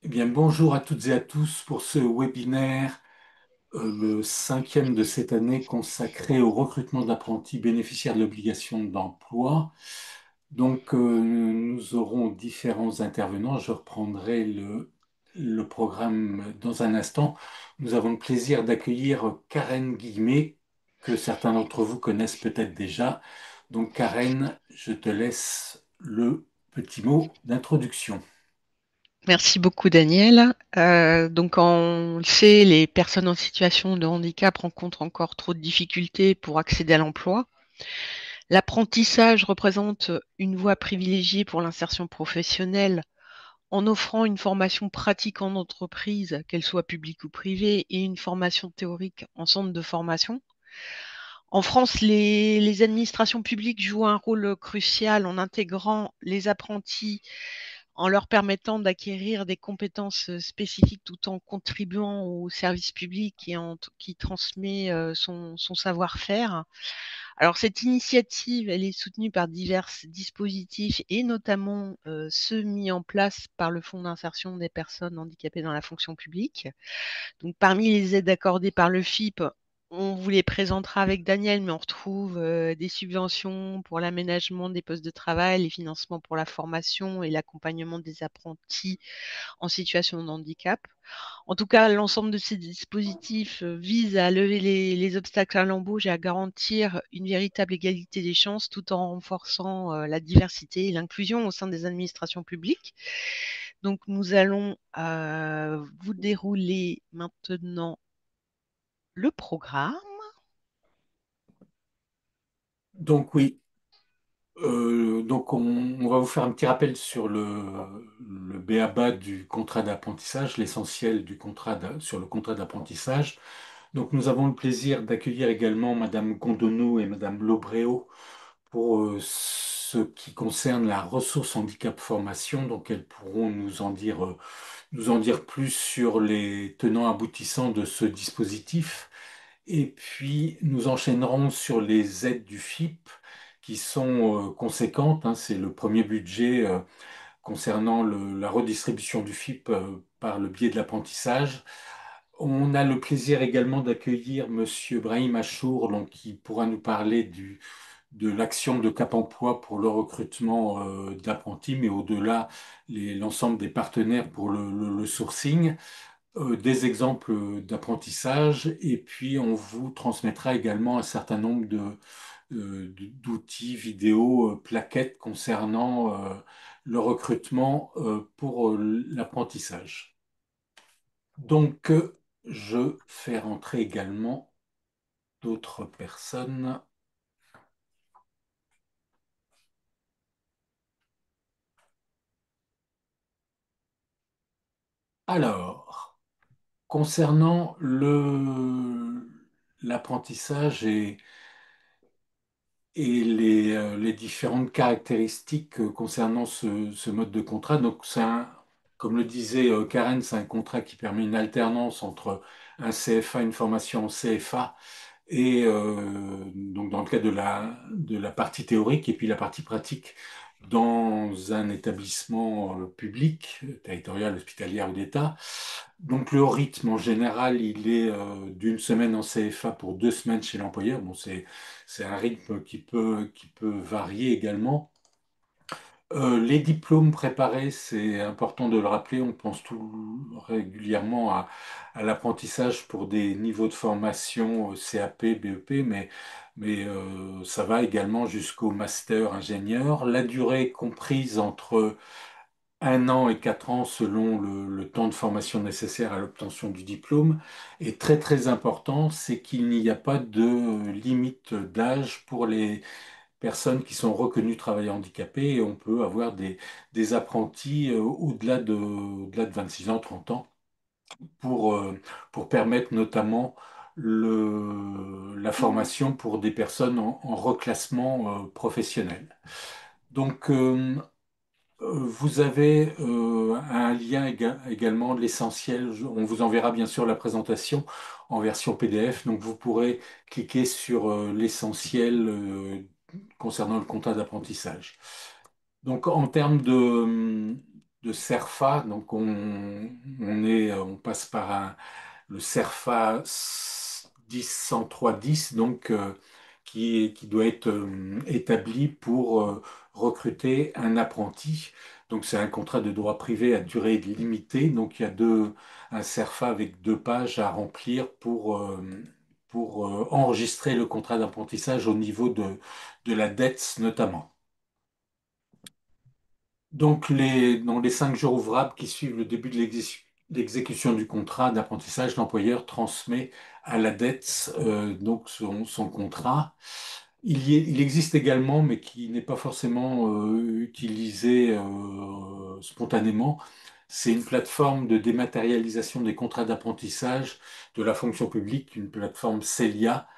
Eh bien, bonjour à toutes et à tous pour ce webinaire, le cinquième de cette année consacré au recrutement d'apprentis bénéficiaires de l'obligation d'emploi. Nous aurons différents intervenants. Je reprendrai le programme dans un instant. Nous avons le plaisir d'accueillir Karen Guillemet, que certains d'entre vous connaissent peut-être déjà. Donc, Karen, je te laisse le petit mot d'introduction. Merci beaucoup, Daniel. On le sait, les personnes en situation de handicap rencontrent encore trop de difficultés pour accéder à l'emploi. L'apprentissage représente une voie privilégiée pour l'insertion professionnelle en offrant une formation pratique en entreprise, qu'elle soit publique ou privée, et une formation théorique en centre de formation. En France, les administrations publiques jouent un rôle crucial en intégrant les apprentis en leur permettant d'acquérir des compétences spécifiques tout en contribuant au service public qui transmet son savoir-faire. Alors cette initiative, elle est soutenue par divers dispositifs et notamment ceux mis en place par le Fonds d'insertion des personnes handicapées dans la fonction publique. Donc parmi les aides accordées par le FIP, on vous les présentera avec Daniel, mais on retrouve des subventions pour l'aménagement des postes de travail, les financements pour la formation et l'accompagnement des apprentis en situation de handicap. En tout cas, l'ensemble de ces dispositifs vise à lever les obstacles à l'embauche et à garantir une véritable égalité des chances tout en renforçant la diversité et l'inclusion au sein des administrations publiques. Donc, nous allons vous dérouler maintenant le programme. Donc oui, on va vous faire un petit rappel sur le b.a.-ba du contrat d'apprentissage, l'essentiel sur le contrat d'apprentissage. Donc nous avons le plaisir d'accueillir également Madame Gondonneau et Madame Lobréau pour ce qui concerne la ressource handicap formation. Donc elles pourront nous en dire plus sur les tenants aboutissants de ce dispositif. Et puis, nous enchaînerons sur les aides du FIP qui sont conséquentes, hein. C'est le premier budget concernant la redistribution du FIP par le biais de l'apprentissage. On a le plaisir également d'accueillir Monsieur Brahim Achour, donc, qui pourra nous parler de l'action de Cap Emploi pour le recrutement d'apprentis, mais au-delà, l'ensemble des partenaires pour le sourcing, des exemples d'apprentissage, et puis on vous transmettra également un certain nombre d'outils vidéo, plaquettes concernant le recrutement pour l'apprentissage. Je fais rentrer également d'autres personnes. Alors, concernant l'apprentissage et les différentes caractéristiques concernant ce mode de contrat. Comme le disait Karen, c'est un contrat qui permet une alternance entre un CFA, une formation en CFA, et donc dans le cadre de la partie théorique et puis la partie pratique dans un établissement public, territorial, hospitalier ou d'État. Donc le rythme en général, il est d'une semaine en CFA pour 2 semaines chez l'employeur. Bon, c'est un rythme qui peut varier également. Les diplômes préparés, c'est important de le rappeler, on pense tout régulièrement à l'apprentissage pour des niveaux de formation CAP, BEP, mais ça va également jusqu'au master ingénieur. La durée comprise entre 1 an et 4 ans selon le temps de formation nécessaire à l'obtention du diplôme est très très important, c'est qu'il n'y a pas de limite d'âge pour les personnes qui sont reconnues travailleurs handicapés et on peut avoir des apprentis au-delà de 26 ans, 30 ans pour permettre notamment la formation pour des personnes en reclassement professionnel. Donc, vous avez un lien également de l'essentiel. On vous enverra bien sûr la présentation en version PDF. Donc vous pourrez cliquer sur l'essentiel concernant le contrat d'apprentissage. Donc en termes de CERFA. Donc on passe par le CERFA 10-103-10, donc qui doit être établi pour recruter un apprenti. Donc c'est un contrat de droit privé à durée limitée. Donc il y a un CERFA avec 2 pages à remplir pour enregistrer le contrat d'apprentissage au niveau de la dette notamment. Donc, dans les 5 jours ouvrables qui suivent le début de l'exécution du contrat d'apprentissage, l'employeur transmet à la dette donc son contrat. Il existe également, mais qui n'est pas forcément utilisé spontanément, c'est une plateforme de dématérialisation des contrats d'apprentissage de la fonction publique, une plateforme Celia,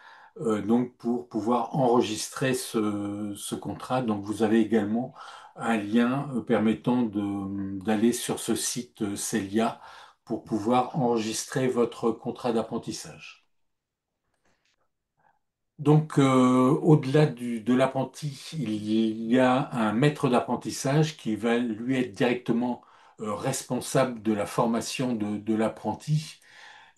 donc pour pouvoir enregistrer ce contrat. Donc vous avez également un lien permettant d'aller sur ce site Celia pour pouvoir enregistrer votre contrat d'apprentissage. Donc, au-delà de l'apprenti, il y a un maître d'apprentissage qui va lui être directement responsable de la formation de l'apprenti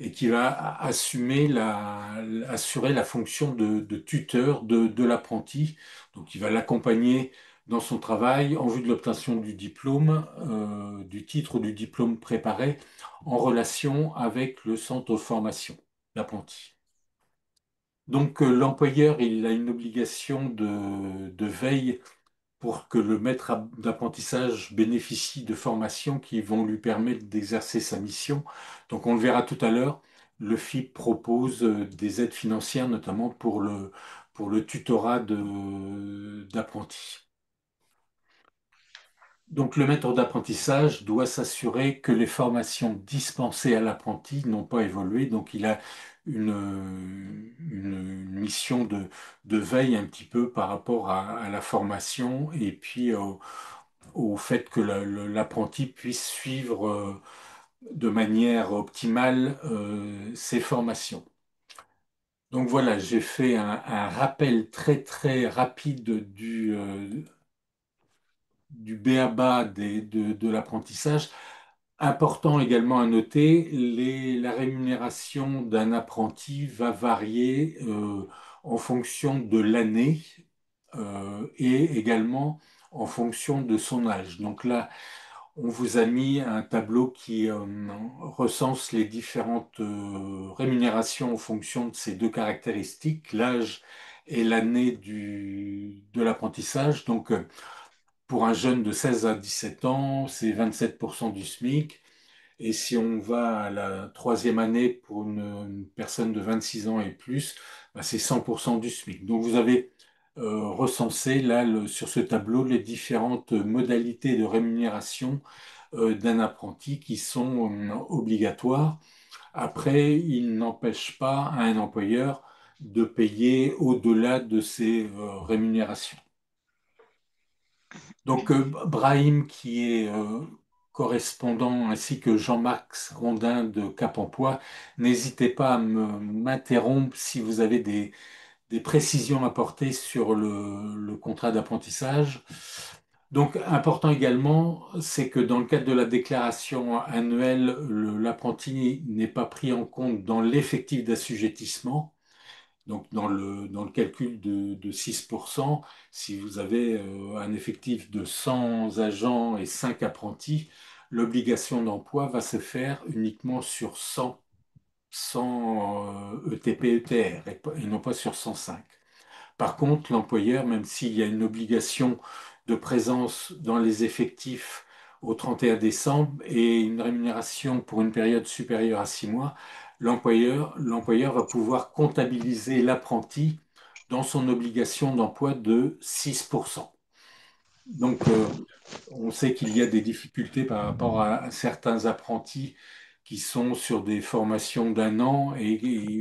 et qui va assurer la fonction de tuteur de l'apprenti. Donc, il va l'accompagner dans son travail en vue de l'obtention du diplôme, du titre ou du diplôme préparé en relation avec le centre de formation d'apprenti. Donc, l'employeur, il a une obligation de veille pour que le maître d'apprentissage bénéficie de formations qui vont lui permettre d'exercer sa mission. Donc, on le verra tout à l'heure, le FIP propose des aides financières, notamment pour le tutorat d'apprentis. Donc, le maître d'apprentissage doit s'assurer que les formations dispensées à l'apprenti n'ont pas évolué. Donc, il a une mission de veille un petit peu par rapport à la formation et puis au fait que l'apprenti puisse suivre de manière optimale ses formations. Donc voilà, j'ai fait un rappel très très rapide du b.a.-ba de l'apprentissage. Important également à noter, la rémunération d'un apprenti va varier en fonction de l'année et également en fonction de son âge. Donc là, on vous a mis un tableau qui recense les différentes rémunérations en fonction de ces 2 caractéristiques, l'âge et l'année de l'apprentissage. Donc, pour un jeune de 16 à 17 ans, c'est 27% du SMIC. Et si on va à la 3e année pour une personne de 26 ans et plus, bah, c'est 100% du SMIC. Donc vous avez recensé là sur ce tableau les différentes modalités de rémunération d'un apprenti qui sont obligatoires. Après, il n'empêche pas à un employeur de payer au-delà de ces rémunérations. Donc, Brahim, qui est correspondant, ainsi que Jean-Marc Rondin de Cap Emploi, n'hésitez pas à m'interrompre si vous avez des précisions à apporter sur le contrat d'apprentissage. Donc, important également, c'est que dans le cadre de la déclaration annuelle, l'apprenti n'est pas pris en compte dans l'effectif d'assujettissement. Donc, dans le calcul de 6%, si vous avez un effectif de 100 agents et 5 apprentis, l'obligation d'emploi va se faire uniquement sur 100 ETP, ETR et non pas sur 105. Par contre, l'employeur, même s'il y a une obligation de présence dans les effectifs au 31 décembre et une rémunération pour une période supérieure à 6 mois, l'employeur va pouvoir comptabiliser l'apprenti dans son obligation d'emploi de 6%. Donc, on sait qu'il y a des difficultés par rapport à certains apprentis qui sont sur des formations d'1 an et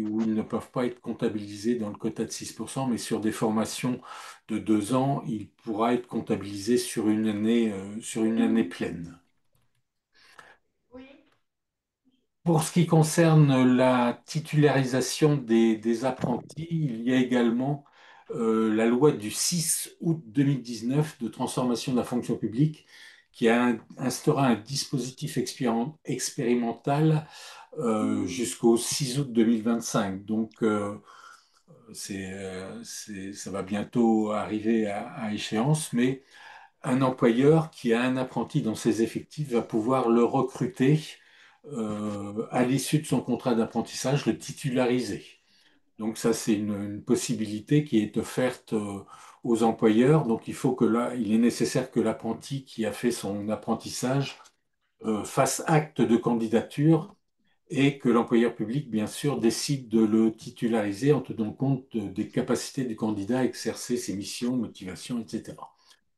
où ils ne peuvent pas être comptabilisés dans le quota de 6%, mais sur des formations de 2 ans, il pourra être comptabilisé sur une année pleine. Pour ce qui concerne la titularisation des apprentis, il y a également la loi du 6 août 2019 de transformation de la fonction publique qui a instauré un dispositif expérimental jusqu'au 6 août 2025. Donc, ça va bientôt arriver à échéance, mais un employeur qui a un apprenti dans ses effectifs va pouvoir le recruter à l'issue de son contrat d'apprentissage, le titulariser. Donc ça, c'est une possibilité qui est offerte aux employeurs. Donc il faut que là, il est nécessaire que l'apprenti qui a fait son apprentissage fasse acte de candidature et que l'employeur public, bien sûr, décide de le titulariser en tenant compte des capacités du candidat à exercer ses missions, motivations, etc.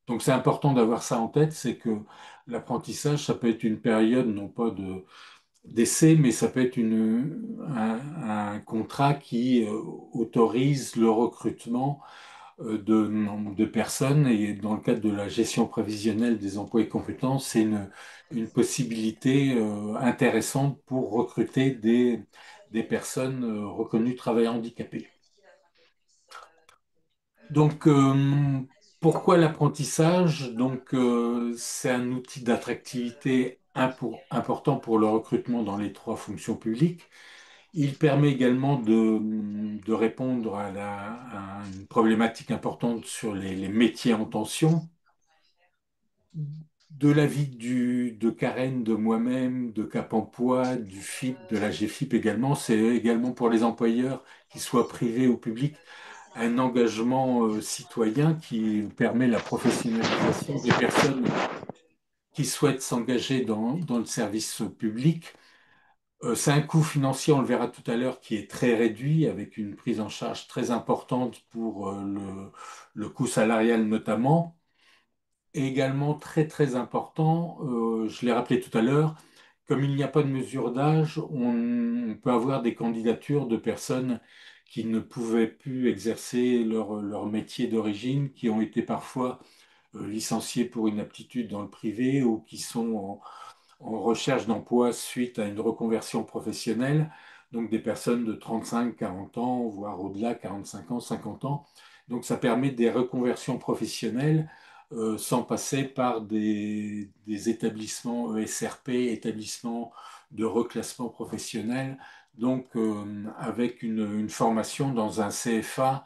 Donc c'est important d'avoir ça en tête, c'est que l'apprentissage, ça peut être une période non pas d'essai, mais ça peut être un contrat qui autorise le recrutement de personnes. Et dans le cadre de la gestion prévisionnelle des emplois et compétences, c'est une possibilité intéressante pour recruter des personnes reconnues travailleurs handicapés. Donc, pourquoi l'apprentissage? Donc, c'est un outil d'attractivité important pour le recrutement dans les trois fonctions publiques. Il permet également de répondre à une problématique importante sur les métiers en tension. De l'avis de Karen, de moi-même, de Cap Emploi, du FIP, de la GFIP également, c'est également pour les employeurs, qu'ils soient privés ou publics, un engagement citoyen qui permet la professionnalisation des personnes qui souhaitent s'engager dans le service public. C'est un coût financier, on le verra tout à l'heure, qui est très réduit, avec une prise en charge très importante pour le coût salarial notamment. Et également très très important, je l'ai rappelé tout à l'heure, comme il n'y a pas de mesure d'âge, on peut avoir des candidatures de personnes qui ne pouvaient plus exercer leur métier d'origine, qui ont été parfois licenciées pour inaptitude dans le privé ou qui sont en recherche d'emploi suite à une reconversion professionnelle, donc des personnes de 35, 40 ans, voire au-delà, 45 ans, 50 ans. Donc ça permet des reconversions professionnelles sans passer par des établissements ESRP, établissements de reclassement professionnel, donc avec une formation dans un CFA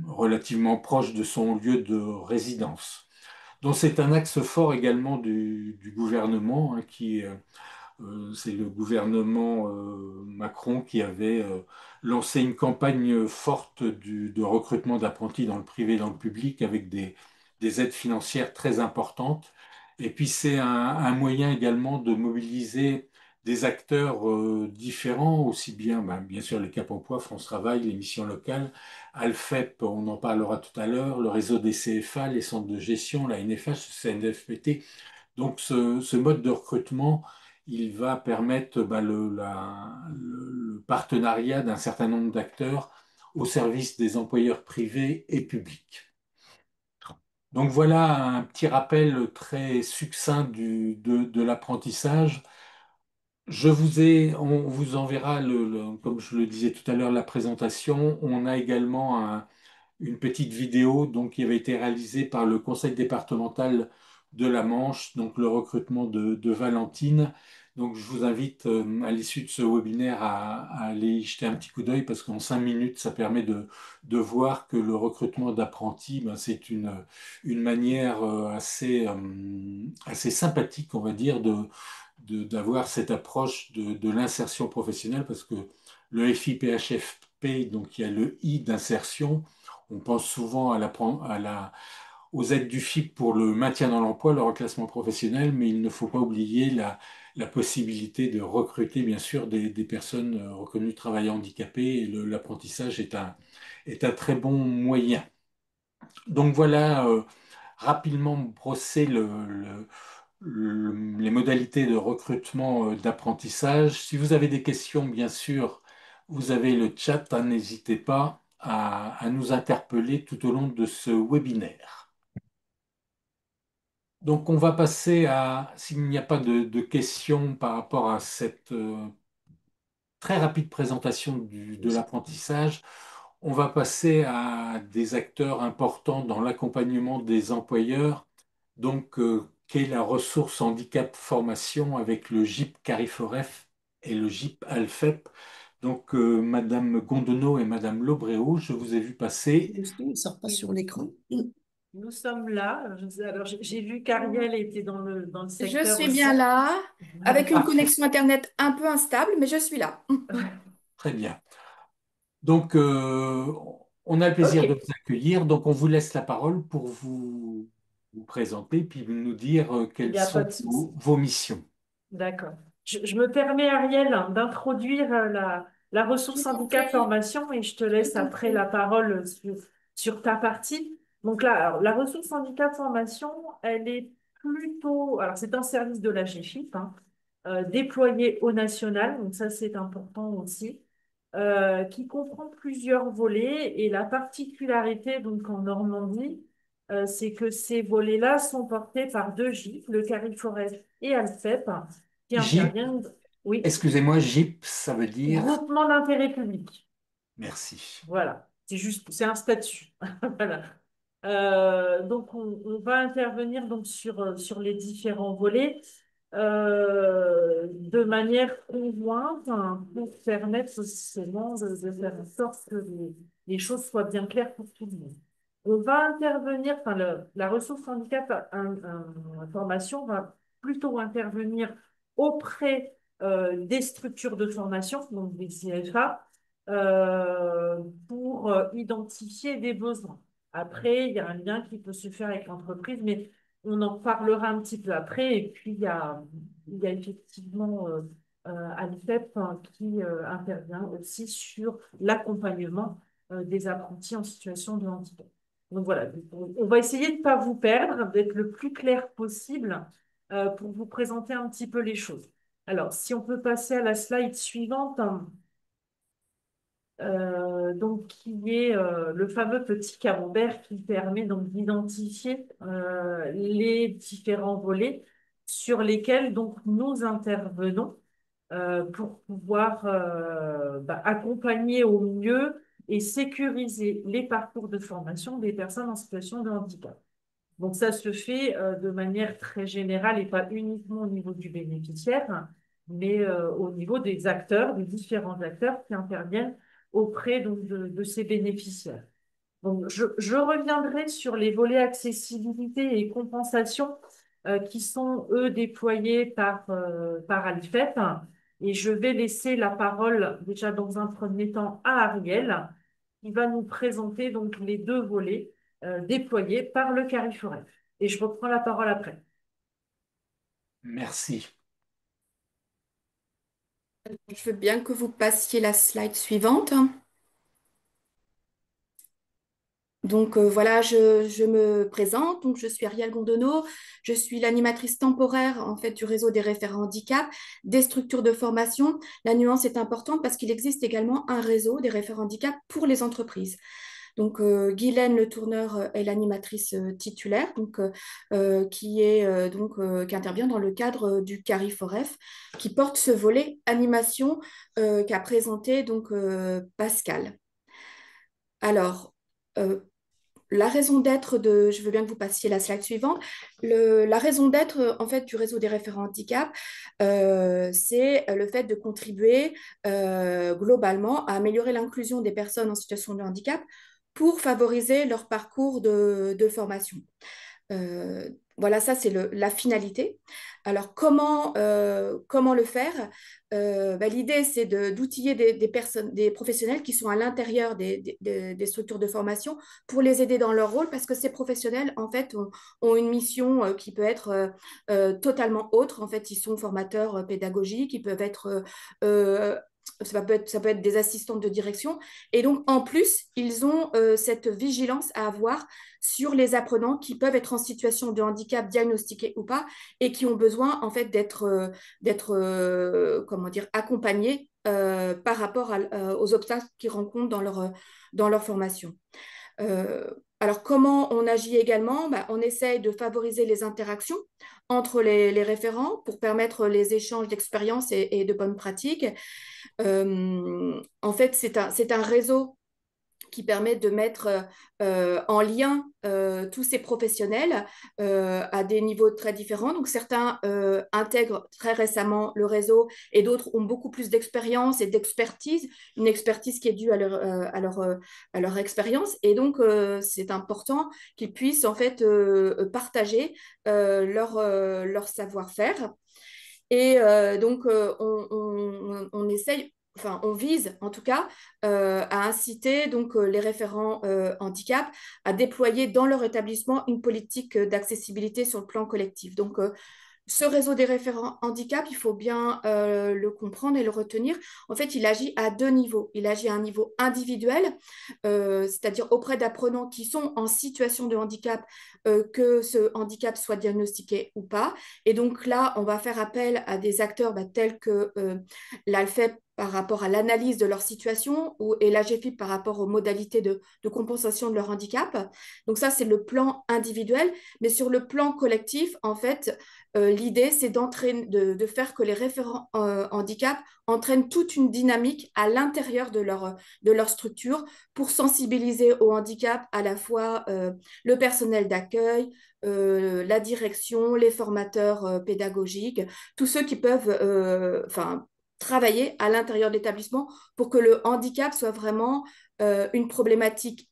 relativement proche de son lieu de résidence. Donc c'est un axe fort également du gouvernement, hein, c'est le gouvernement Macron qui avait lancé une campagne forte de recrutement d'apprentis dans le privé et dans le public avec des aides financières très importantes. Et puis c'est un moyen également de mobiliser des acteurs différents, aussi bien, ben, bien sûr, les Cap Emploi, France Travail, les missions locales, Alfep, on en parlera tout à l'heure, le réseau des CFA, les centres de gestion, la NFH, CNFPT. Donc ce mode de recrutement, il va permettre bah, le partenariat d'un certain nombre d'acteurs au service des employeurs privés et publics. Donc voilà un petit rappel très succinct de l'apprentissage. On vous enverra, comme je le disais tout à l'heure, la présentation. On a également une petite vidéo donc, qui avait été réalisée par le conseil départemental de la Manche, donc le recrutement de Valentine. Donc je vous invite à l'issue de ce webinaire à aller y jeter un petit coup d'œil parce qu'en 5 minutes, ça permet de voir que le recrutement d'apprentis, ben, c'est une manière assez sympathique, on va dire, d'avoir cette approche de l'insertion professionnelle parce que le FIPHFP, donc il y a le I d'insertion, on pense souvent aux aides du FIP pour le maintien dans l'emploi, le reclassement professionnel, mais il ne faut pas oublier la possibilité de recruter, bien sûr, des personnes reconnues travailleurs handicapés. Et l'apprentissage est un très bon moyen. Donc voilà, rapidement brosser les modalités de recrutement d'apprentissage. Si vous avez des questions, bien sûr, vous avez le chat, hein, n'hésitez pas à nous interpeller tout au long de ce webinaire. Donc on va passer s'il n'y a pas de questions par rapport à cette très rapide présentation de l'apprentissage, on va passer à des acteurs importants dans l'accompagnement des employeurs qu'est la ressource handicap formation avec le GIP Cariforef et le GIP Alfep. Madame Gondonneau et Madame Lobréau, je vous ai vu passer. Il ne sort pas Oui, sur l'écran. nous sommes là. Alors, j'ai vu qu'Ariel était dans le Je secteur suis bien aussi. là, avec une Parfait, connexion Internet un peu instable, mais je suis là. très bien. Donc, euh, on a le plaisir de Ok, vous accueillir. Donc, on vous laisse la parole pour vous présenter, puis nous dire il quelles n'y a pas sont de souci. vos missions. D'accord. Je me permets, Ariel, d'introduire la Je ressource t'en handicap prie, formation et je te je laisse t'en après la prie. parole sur ta partie. Donc là, alors, la ressource handicap formation, elle est plutôt, alors c'est un service de la GFIP, hein, déployé au national, donc ça c'est important aussi, qui comprend plusieurs volets et la particularité donc en Normandie, c'est que ces volets-là sont portés par deux GIP, le CARIFOREF et ALFEP, qui GIP, interviennent, oui, excusez-moi, GIP, ça veut dire groupement d'intérêt public. merci. Voilà, c'est un statut. Voilà. Donc, on va intervenir donc sur les différents volets de manière conjointe, hein, pour permettre seulement de faire en sorte que les choses soient bien claires pour tout le monde. On va intervenir, enfin, la ressource handicap formation va plutôt intervenir auprès des structures de formation, donc des CFA, pour identifier des besoins. Après, il y a un lien qui peut se faire avec l'entreprise, mais on en parlera un petit peu après. Et puis, il y a effectivement Alifep, hein, qui intervient aussi sur l'accompagnement des apprentis en situation de handicap. Donc voilà, on va essayer de ne pas vous perdre, d'être le plus clair possible pour vous présenter un petit peu les choses. Alors, si on peut passer à la slide suivante, hein, donc qui est le fameux petit camembert qui permet donc d'identifier les différents volets sur lesquels donc nous intervenons pour pouvoir accompagner au mieux et sécuriser les parcours de formation des personnes en situation de handicap. Donc ça se fait de manière très générale et pas uniquement au niveau du bénéficiaire, mais au niveau des acteurs, des différents acteurs qui interviennent auprès donc, de ces bénéficiaires. Donc je reviendrai sur les volets accessibilité et compensation qui sont, eux, déployés par Alifep. Et je vais laisser la parole déjà dans un premier temps à Ariel, qui va nous présenter donc les deux volets déployés par le Cariforef. Et je reprends la parole après. Merci. Je veux bien que vous passiez la slide suivante. Donc voilà, je me présente. Donc je suis Ariel Gondonneau. Je suis l'animatrice temporaire en fait du réseau des référents handicap, des structures de formation. La nuance est importante parce qu'il existe également un réseau des référents handicap pour les entreprises. Donc Guylaine Le Tourneur est l'animatrice titulaire, qui intervient dans le cadre du CARIFOREF, qui porte ce volet animation qu'a présenté Pascal. Alors, euh, la raison d'être je veux bien que vous passiez la slide suivante. La raison d'être en fait du réseau des référents handicap, c'est le fait de contribuer globalement à améliorer l'inclusion des personnes en situation de handicap pour favoriser leur parcours de formation. Voilà, ça c'est la finalité. Alors comment le faire? L'idée c'est d'outiller des personnes, des professionnels qui sont à l'intérieur des structures de formation pour les aider dans leur rôle parce que ces professionnels en fait ont une mission qui peut être totalement autre. En fait, ils sont formateurs pédagogiques, ils peuvent être ça peut être des assistantes de direction. Et donc, en plus, ils ont cette vigilance à avoir sur les apprenants qui peuvent être en situation de handicap diagnostiqué ou pas et qui ont besoin en fait comment dire accompagnés par rapport aux obstacles qu'ils rencontrent dans leur formation. Euh, alors, comment on agit également? On essaye de favoriser les interactions entre les référents pour permettre les échanges d'expériences et de bonnes pratiques. En fait, c'est un réseau qui permet de mettre en lien tous ces professionnels à des niveaux très différents. Donc certains intègrent très récemment le réseau et d'autres ont beaucoup plus d'expérience et d'expertise, une expertise qui est due à leur expérience. Et donc c'est important qu'ils puissent en fait partager leur savoir-faire. Et donc, on essaye, enfin, on vise en tout cas à inciter donc les référents handicap à déployer dans leur établissement une politique d'accessibilité sur le plan collectif. Donc, ce réseau des référents handicap, il faut bien le comprendre et le retenir. En fait, il agit à deux niveaux. Il agit à un niveau individuel, c'est-à-dire auprès d'apprenants qui sont en situation de handicap, que ce handicap soit diagnostiqué ou pas. Et donc là, on va faire appel à des acteurs tels que l'ALFEP par rapport à l'analyse de leur situation et l'AGFIP par rapport aux modalités de compensation de leur handicap. Donc ça, c'est le plan individuel. Mais sur le plan collectif, en fait, l'idée, c'est de faire que les référents handicap entraînent toute une dynamique à l'intérieur de leur structure pour sensibiliser au handicap à la fois le personnel d'accueil, la direction, les formateurs pédagogiques, tous ceux qui peuvent travailler à l'intérieur de l'établissement pour que le handicap soit vraiment une problématique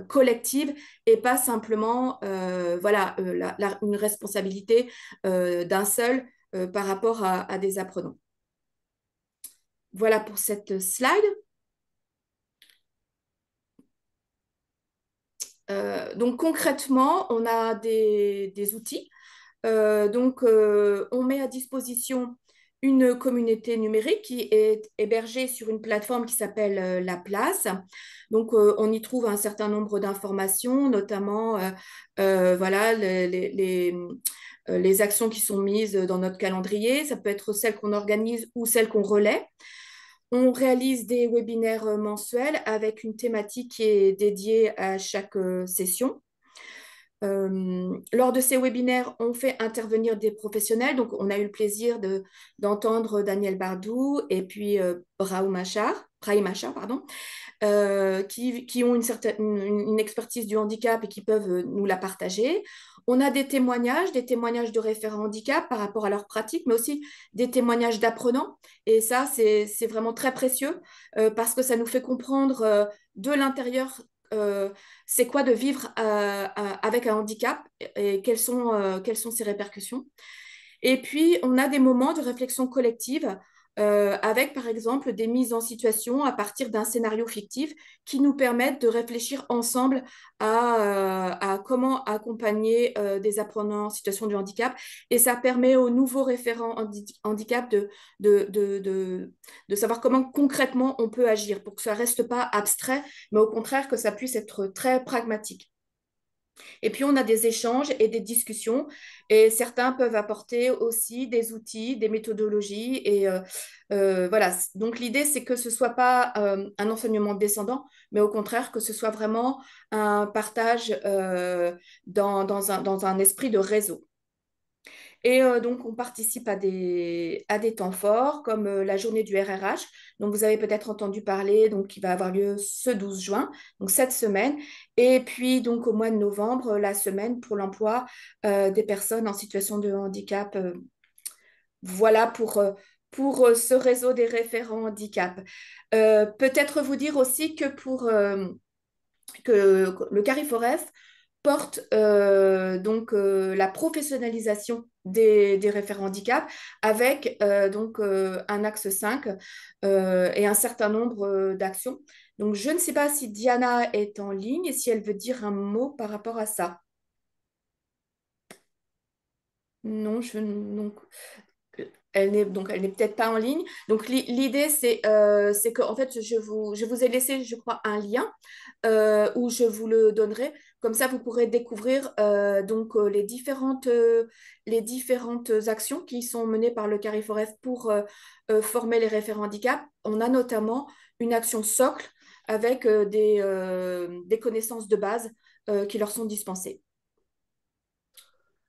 collective et pas simplement une responsabilité d'un seul par rapport à des apprenants. Voilà pour cette slide. Donc concrètement, on a des outils. On met à disposition une communauté numérique qui est hébergée sur une plateforme qui s'appelle La Place. Donc, on y trouve un certain nombre d'informations, notamment voilà, les actions qui sont mises dans notre calendrier. Ça peut être celles qu'on organise ou celles qu'on relaie. On réalise des webinaires mensuels avec une thématique qui est dédiée à chaque session. Lors de ces webinaires, on fait intervenir des professionnels. Donc, on a eu le plaisir d'entendre Daniel Bardou et puis Brahim Machar, pardon, qui ont une expertise du handicap et qui peuvent nous la partager. On a des témoignages de référents handicap par rapport à leur pratique, mais aussi des témoignages d'apprenants. Et ça, c'est vraiment très précieux parce que ça nous fait comprendre de l'intérieur c'est quoi de vivre avec un handicap et quelles sont ses répercussions. Et puis, on a des moments de réflexion collective avec, par exemple, des mises en situation à partir d'un scénario fictif qui nous permettent de réfléchir ensemble à comment accompagner des apprenants en situation de handicap. Et ça permet aux nouveaux référents handicap de savoir comment concrètement on peut agir pour que ça ne reste pas abstrait, mais au contraire que ça puisse être très pragmatique. Et puis, on a des échanges et des discussions. Et certains peuvent apporter aussi des outils, des méthodologies. Et voilà. Donc, l'idée, c'est que ce ne soit pas un enseignement descendant, mais au contraire, que ce soit vraiment un partage dans un esprit de réseau. Et donc, on participe à des temps forts, comme la journée du RRH, dont vous avez peut-être entendu parler, donc qui va avoir lieu ce 12 juin, donc cette semaine. Et puis, donc, au mois de novembre, la semaine pour l'emploi des personnes en situation de handicap. Voilà pour ce réseau des référents handicap. Peut-être vous dire aussi que que le Cariforef porte la professionnalisation des référents handicap avec un axe 5 et un certain nombre d'actions. Donc, je ne sais pas si Diana est en ligne et si elle veut dire un mot par rapport à ça. Non, donc, elle n'est peut-être pas en ligne. Donc, l'idée, c'est que, en fait, je vous ai laissé, je crois, un lien où je vous le donnerai. Comme ça, vous pourrez découvrir les différentes actions qui sont menées par le Cariforef pour former les référents handicap. On a notamment une action socle avec des connaissances de base qui leur sont dispensées.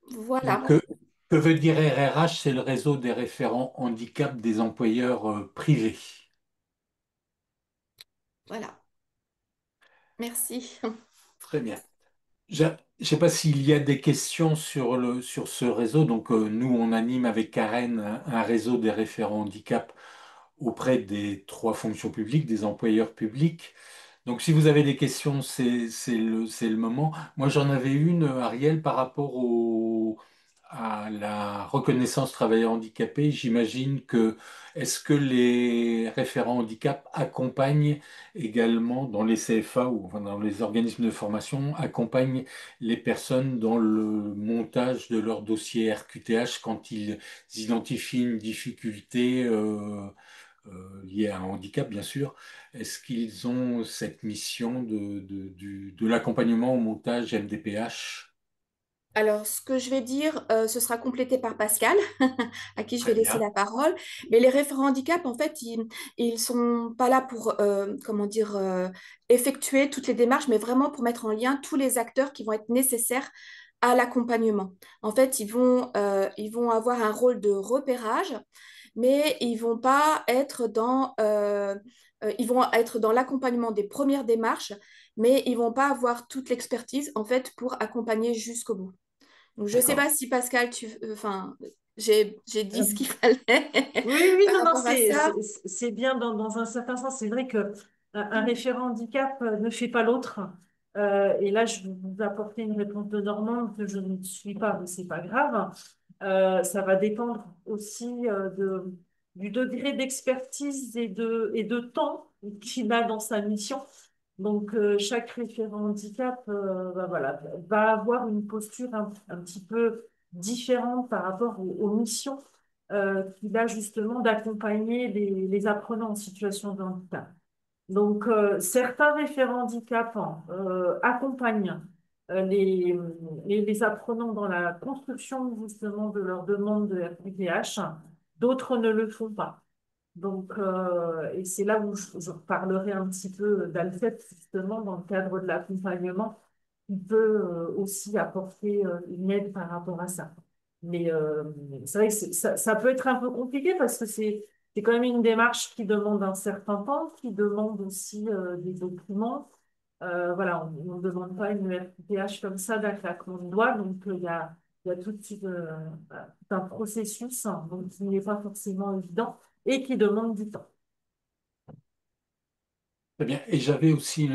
Voilà, Donc, que veut dire RRH? C'est le réseau des référents handicap des employeurs privés. voilà. Merci. Très bien. Je ne sais pas s'il y a des questions sur ce réseau. Donc, nous, on anime avec Karen un réseau des référents handicap auprès des trois fonctions publiques, des employeurs publics. Donc, si vous avez des questions, c'est le moment. Moi, j'en avais une, Ariel, par rapport à la reconnaissance travailleurs handicapés. J'imagine que, est-ce que les référents handicap accompagnent également dans les CFA ou enfin, dans les organismes de formation, accompagnent les personnes dans le montage de leur dossier RQTH quand ils identifient une difficulté liée à un handicap, bien sûr? Est-ce qu'ils ont cette mission de l'accompagnement au montage MDPH? Alors, ce que je vais dire, ce sera complété par Pascal, à qui je Très vais laisser bien. la parole. Mais les référents handicap, en fait, ils sont pas là pour, comment dire, effectuer toutes les démarches, mais vraiment pour mettre en lien tous les acteurs qui vont être nécessaires à l'accompagnement. En fait, ils vont avoir un rôle de repérage, mais ils vont pas être ils vont être dans l'accompagnement des premières démarches, mais ils vont pas avoir toute l'expertise, en fait, pour accompagner jusqu'au bout. Donc, je ne sais D'accord. pas si Pascal, enfin, j'ai dit ce qu'il fallait Oui, oui, par non, non, rapport à ça. c'est bien dans un certain sens. C'est vrai que un référent handicap ne fait pas l'autre. Et là, je vais vous apporter une réponse de Normande que je ne suis pas, mais c'est pas grave. Ça va dépendre aussi du degré d'expertise et de temps qu'il a dans sa mission. Donc, chaque référent handicap bah, voilà, va avoir une posture un petit peu différente par rapport aux missions qu'il a justement d'accompagner les apprenants en situation de handicap. Donc, certains référents handicapants accompagnent les apprenants dans la construction justement de leur demande de RQTH, d'autres ne le font pas. Donc, et c'est là où je parlerai un petit peu d'Alfred, justement, dans le cadre de l'accompagnement, qui peut aussi apporter une aide par rapport à ça. Mais c'est vrai que ça peut être un peu compliqué parce que c'est quand même une démarche qui demande un certain temps, qui demande aussi des documents. Voilà, on ne demande pas une RQTH comme ça d'un claquement de doigts, donc il y a tout un processus hein, donc, qui n'est pas forcément évident et qui demande du temps. Très bien. Et j'avais aussi,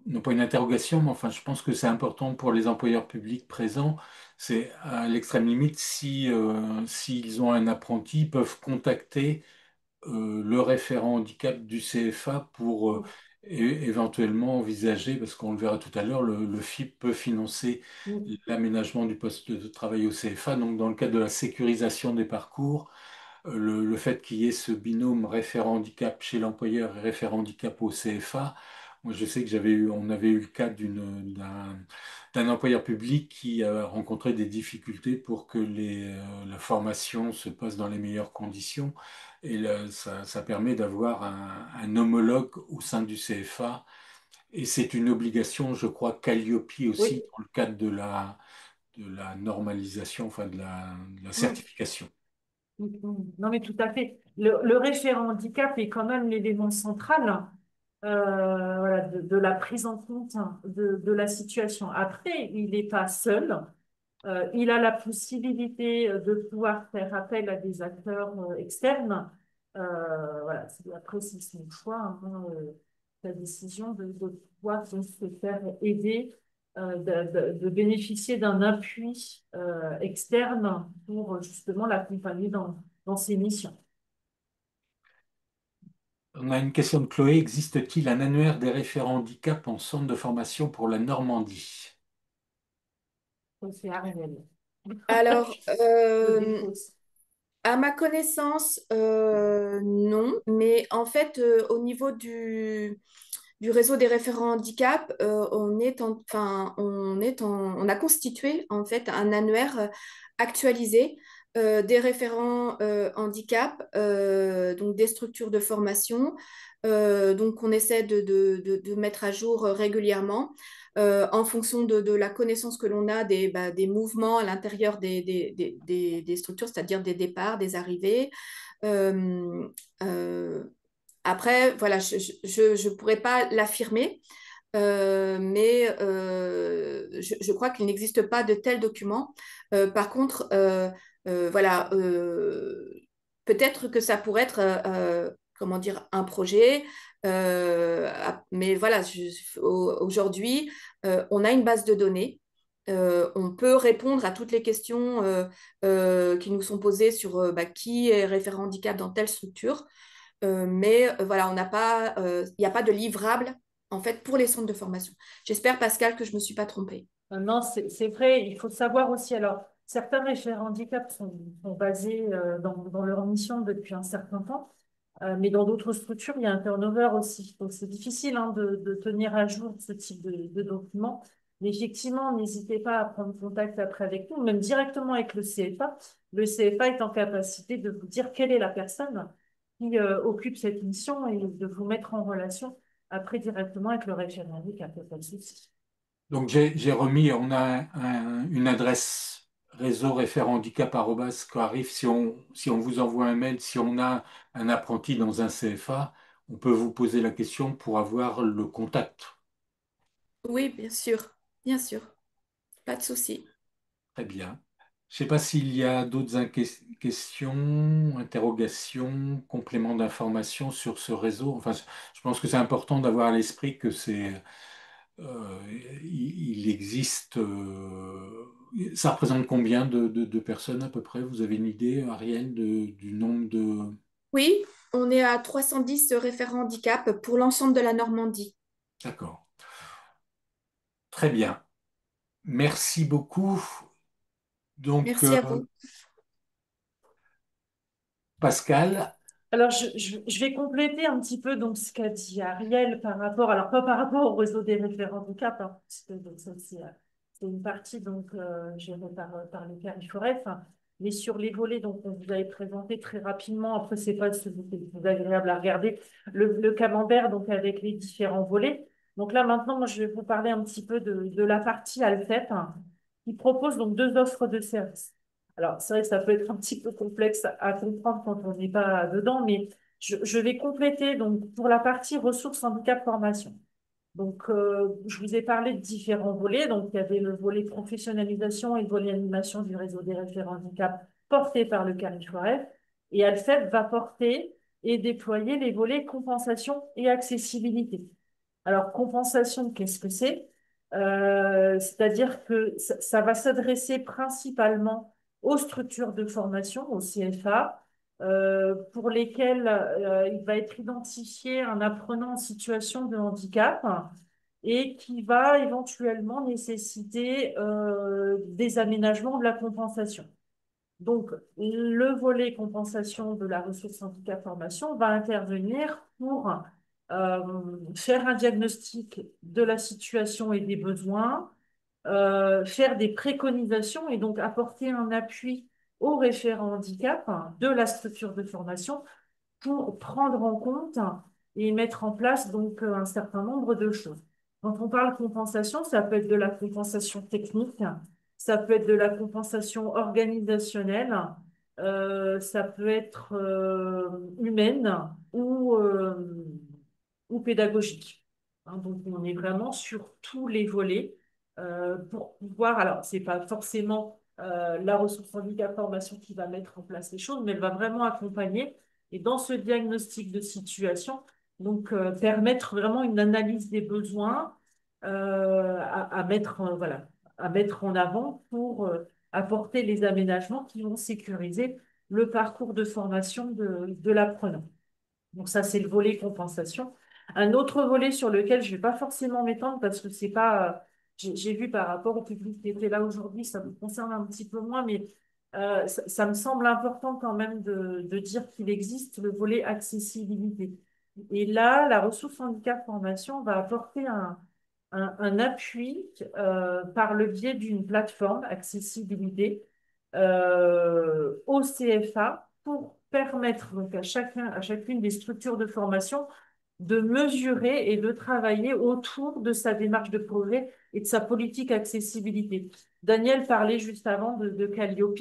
non pas une interrogation, mais enfin, je pense que c'est important pour les employeurs publics présents. C'est à l'extrême limite, s'ils ont un apprenti, ils peuvent contacter le référent handicap du CFA pour éventuellement envisager, parce qu'on le verra tout à l'heure, le FIP peut financer Mm, l'aménagement du poste de travail au CFA. Donc, dans le cadre de la sécurisation des parcours, le fait qu'il y ait ce binôme référent handicap chez l'employeur et référent handicap au CFA, moi je sais que on avait eu le cas d'un employeur public qui a rencontré des difficultés pour que la formation se passe dans les meilleures conditions. Et là, ça permet d'avoir un homologue au sein du CFA. Et c'est une obligation, je crois, Calliope aussi, oui. dans le cadre de la normalisation, enfin de la Mm. certification. Non, mais tout à fait. Le référent handicap est quand même l'élément central voilà, de la prise en compte hein, de la situation. Après, il n'est pas seul. Il a la possibilité de pouvoir faire appel à des acteurs externes. Voilà, après, c'est son choix, hein, sa décision de pouvoir donc, se faire aider, de bénéficier d'un appui externe pour justement l'accompagner dans ses missions. On a une question de Chloé. Existe-t-il un annuaire des référents handicap en centre de formation pour la Normandie? Ça, c'est Ariel. Alors, Je dépose. à ma connaissance, non, mais en fait, au niveau du réseau des référents handicap, on a constitué en fait un annuaire actualisé des référents handicap, donc des structures de formation, donc on essaie de mettre à jour régulièrement en fonction de la connaissance que l'on a des mouvements à l'intérieur des structures, c'est-à-dire des départs, des arrivées. Euh, euh, Après, voilà, je ne pourrais pas l'affirmer. mais je crois qu'il n'existe pas de tel document. Par contre, voilà, peut-être que ça pourrait être, comment dire, un projet, mais voilà, aujourd'hui, on a une base de données. On peut répondre à toutes les questions qui nous sont posées sur bah, qui est référent handicap dans telle structure. Mais voilà, il n'y a pas de livrable en fait pour les centres de formation. J'espère, Pascal, que je ne me suis pas trompée. Non, c'est vrai, il faut savoir aussi, alors, certains référents handicap sont basés dans leur mission depuis un certain temps, mais dans d'autres structures, il y a un turnover aussi. Donc, c'est difficile hein, de tenir à jour ce type de documents. Mais effectivement, n'hésitez pas à prendre contact après avec nous, même directement avec le CFA. Le CFA est en capacité de vous dire quelle est la personne qui occupe cette mission et de vous mettre en relation après directement avec le référent handicap, pas de souci. Donc j'ai remis, on a une adresse réseau référent handicap arobase coarif. Si on vous envoie un mail, si on a un apprenti dans un CFA, on peut vous poser la question pour avoir le contact. Oui, bien sûr, pas de souci. Très bien. Je ne sais pas s'il y a d'autres questions, interrogations, compléments d'information sur ce réseau. Enfin, je pense que c'est important d'avoir à l'esprit que euh, il existe. Ça représente combien de personnes à peu près? Vous avez une idée, Ariel, du nombre de... Oui, on est à 310 référents handicap pour l'ensemble de la Normandie. D'accord. Très bien. Merci beaucoup. Donc, Merci à vous. Pascal, Alors, je vais compléter un petit peu donc, ce qu'a dit Ariel par rapport, alors pas par rapport au réseau des référents du CAP, hein, parce que donc, ça, c'est une partie donc, gérée par le CARIFOREF, hein, mais sur les volets, donc, on vous avait présenté très rapidement, après, c'est pas c'est plus agréable à regarder, le camembert donc, avec les différents volets. Donc là, maintenant, moi, je vais vous parler un petit peu de la partie Alfep, hein, qui propose donc deux offres de services. Alors, c'est vrai que ça peut être un petit peu complexe à comprendre quand on n'est pas dedans, mais je vais compléter donc pour la partie ressources handicap formation. Donc, je vous ai parlé de différents volets. Donc, il y avait le volet professionnalisation et le volet animation du réseau des référents handicap porté par le CARIFOREF. Et Alfred va porter et déployer les volets compensation et accessibilité. Alors, compensation, qu'est-ce que c'est? C'est-à-dire que ça va s'adresser principalement aux structures de formation, au CFA, pour lesquelles il va être identifié un apprenant en situation de handicap et qui va éventuellement nécessiter des aménagements de la compensation. Donc, le volet compensation de la ressource handicap formation va intervenir pour faire un diagnostic de la situation et des besoins, faire des préconisations et donc apporter un appui au référent handicap hein, de la structure de formation pour prendre en compte et mettre en place donc un certain nombre de choses. Quand on parle compensation, ça peut être de la compensation technique, ça peut être de la compensation organisationnelle, ça peut être humaine ou pédagogique. Hein, donc on est vraiment sur tous les volets pour pouvoir, alors c'est pas forcément la ressource handicap formation qui va mettre en place les choses, mais elle va vraiment accompagner et dans ce diagnostic de situation, donc permettre vraiment une analyse des besoins à mettre, voilà, à mettre en avant pour apporter les aménagements qui vont sécuriser le parcours de formation de l'apprenant. Donc ça, c'est le volet compensation. Un autre volet sur lequel je ne vais pas forcément m'étendre parce que c'est pas, j'ai vu par rapport au public qui était là aujourd'hui, ça me concerne un petit peu moins, mais ça me semble important quand même de dire qu'il existe le volet accessibilité. Et là, la ressource handicap formation va apporter un appui par le biais d'une plateforme accessibilité au CFA pour permettre donc à chacune des structures de formation de mesurer et de travailler autour de sa démarche de progrès et de sa politique accessibilité. Daniel parlait juste avant de Calliope.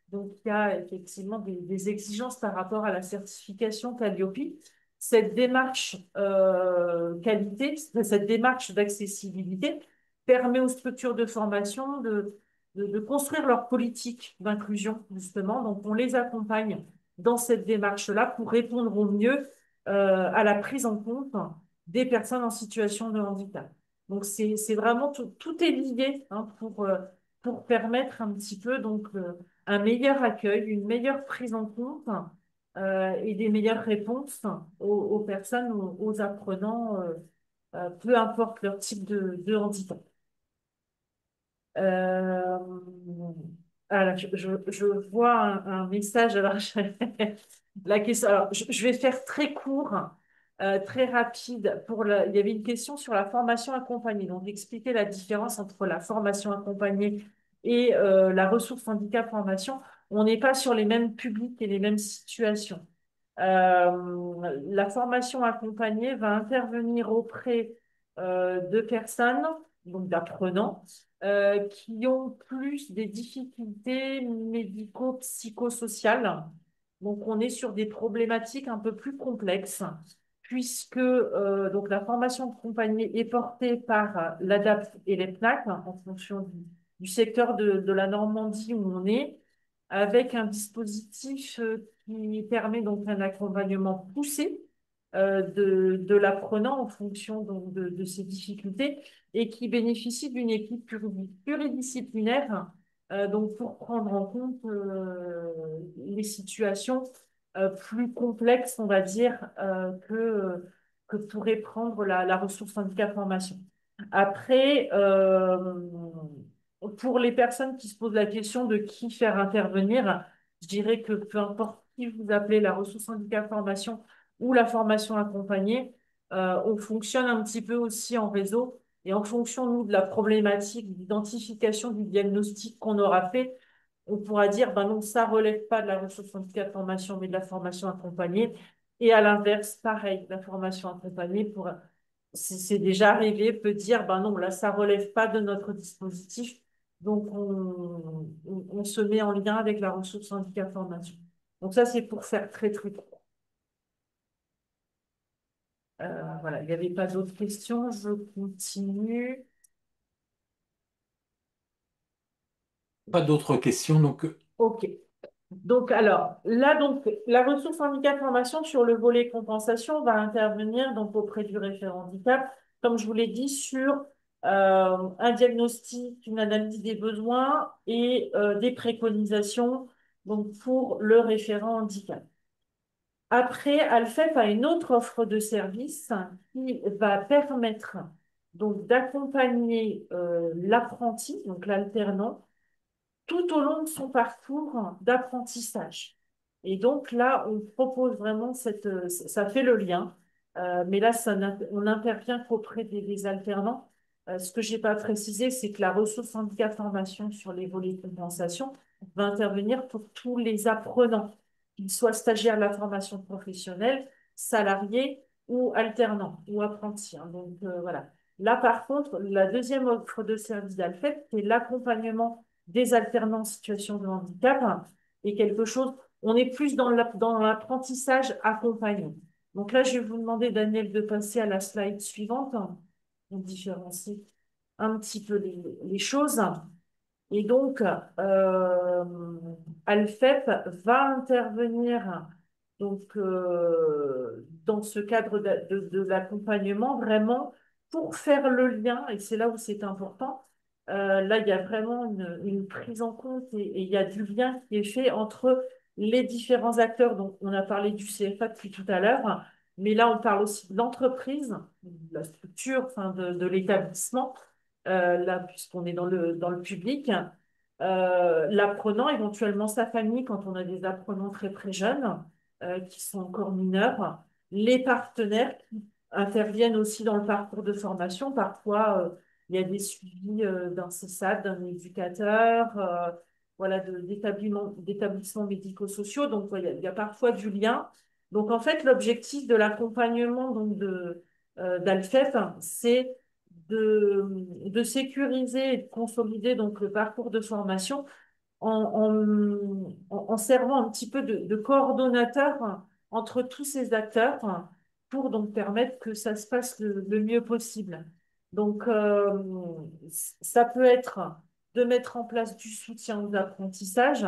Donc, il y a effectivement des exigences par rapport à la certification Calliope. cette démarche qualité, cette démarche d'accessibilité permet aux structures de formation de construire leur politique d'inclusion, justement. Donc, on les accompagne dans cette démarche-là pour répondre au mieux à la prise en compte des personnes en situation de handicap. Donc, c'est vraiment tout est lié hein, pour permettre un petit peu donc, un meilleur accueil, une meilleure prise en compte et des meilleures réponses aux personnes, aux apprenants, peu importe leur type de handicap. Euh, alors, je vois un message. Alors, la question. Alors, je vais faire très court, très rapide. Il y avait une question sur la formation accompagnée. Donc, expliquer la différence entre la formation accompagnée et la ressource handicap formation. On n'est pas sur les mêmes publics et les mêmes situations. La formation accompagnée va intervenir auprès de personnes, donc d'apprenants, qui ont plus des difficultés médico-psychosociales. Donc, on est sur des problématiques un peu plus complexes, puisque donc la formation accompagnée est portée par l'ADAPT et les PNAC, en fonction du secteur de la Normandie où on est, avec un dispositif qui permet donc un accompagnement poussé de l'apprenant en fonction donc, de ses difficultés et qui bénéficie d'une équipe pluridisciplinaire donc pour prendre en compte les situations plus complexes, on va dire, que pourrait prendre la ressource handicap formation. Après, pour les personnes qui se posent la question de qui faire intervenir, je dirais que peu importe qui vous appelez la ressource handicap formation ou la formation accompagnée, on fonctionne un petit peu aussi en réseau et en fonction, nous, de la problématique d'identification du diagnostic qu'on aura fait, on pourra dire, ben non, ça relève pas de la ressource handicap formation, mais de la formation accompagnée. Et à l'inverse, pareil, la formation accompagnée pour c'est déjà arrivé, peut dire, ben non, là, ça relève pas de notre dispositif, donc on se met en lien avec la ressource handicap formation. Donc ça, c'est pour faire très, très court. Voilà, il n'y avait pas d'autres questions, je continue. Pas d'autres questions, donc OK. Donc, alors, là, donc, la ressource handicap formation sur le volet compensation va intervenir donc auprès du référent handicap, comme je vous l'ai dit, sur un diagnostic, une analyse des besoins et des préconisations donc, pour le référent handicap. Après, Alfep a une autre offre de service qui va permettre donc d'accompagner l'apprenti, donc l'alternant, tout au long de son parcours d'apprentissage. Et donc là, on propose vraiment ça fait le lien, mais là, on n'intervient qu'auprès des alternants. Ce que je n'ai pas précisé, c'est que la ressource handicap formation sur les volets de compensation va intervenir pour tous les apprenants, qu'ils soient stagiaires de la formation professionnelle, salariés ou alternants ou apprentis. Hein. Donc voilà. Là, par contre, la deuxième offre de service d'Alfred, c'est l'accompagnement des alternants en situation de handicap et quelque chose, on est plus dans l'apprentissage accompagné. Donc là, je vais vous demander, Daniel, de passer à la slide suivante. On différencie un petit peu les choses. Et donc, Alfep va intervenir donc, dans ce cadre de l'accompagnement vraiment pour faire le lien, et c'est là où c'est important. Là, il y a vraiment une prise en compte et il y a du lien qui est fait entre les différents acteurs. Donc, on a parlé du CFA depuis tout à l'heure, mais là, on parle aussi de l'entreprise, de la structure, enfin, de l'établissement là, puisqu'on est dans le public, l'apprenant, éventuellement sa famille, quand on a des apprenants très très jeunes, qui sont encore mineurs, les partenaires qui interviennent aussi dans le parcours de formation. Parfois, il y a des suivis d'un CESAD, d'un éducateur, voilà, d'établissements médico-sociaux. Donc, voilà, il y a parfois du lien. Donc, en fait, l'objectif de l'accompagnement donc d'Alfef, c'est de sécuriser et de consolider donc le parcours de formation en servant un petit peu de coordonnateur entre tous ces acteurs pour donc permettre que ça se passe le mieux possible. Donc, ça peut être de mettre en place du soutien aux apprentissages.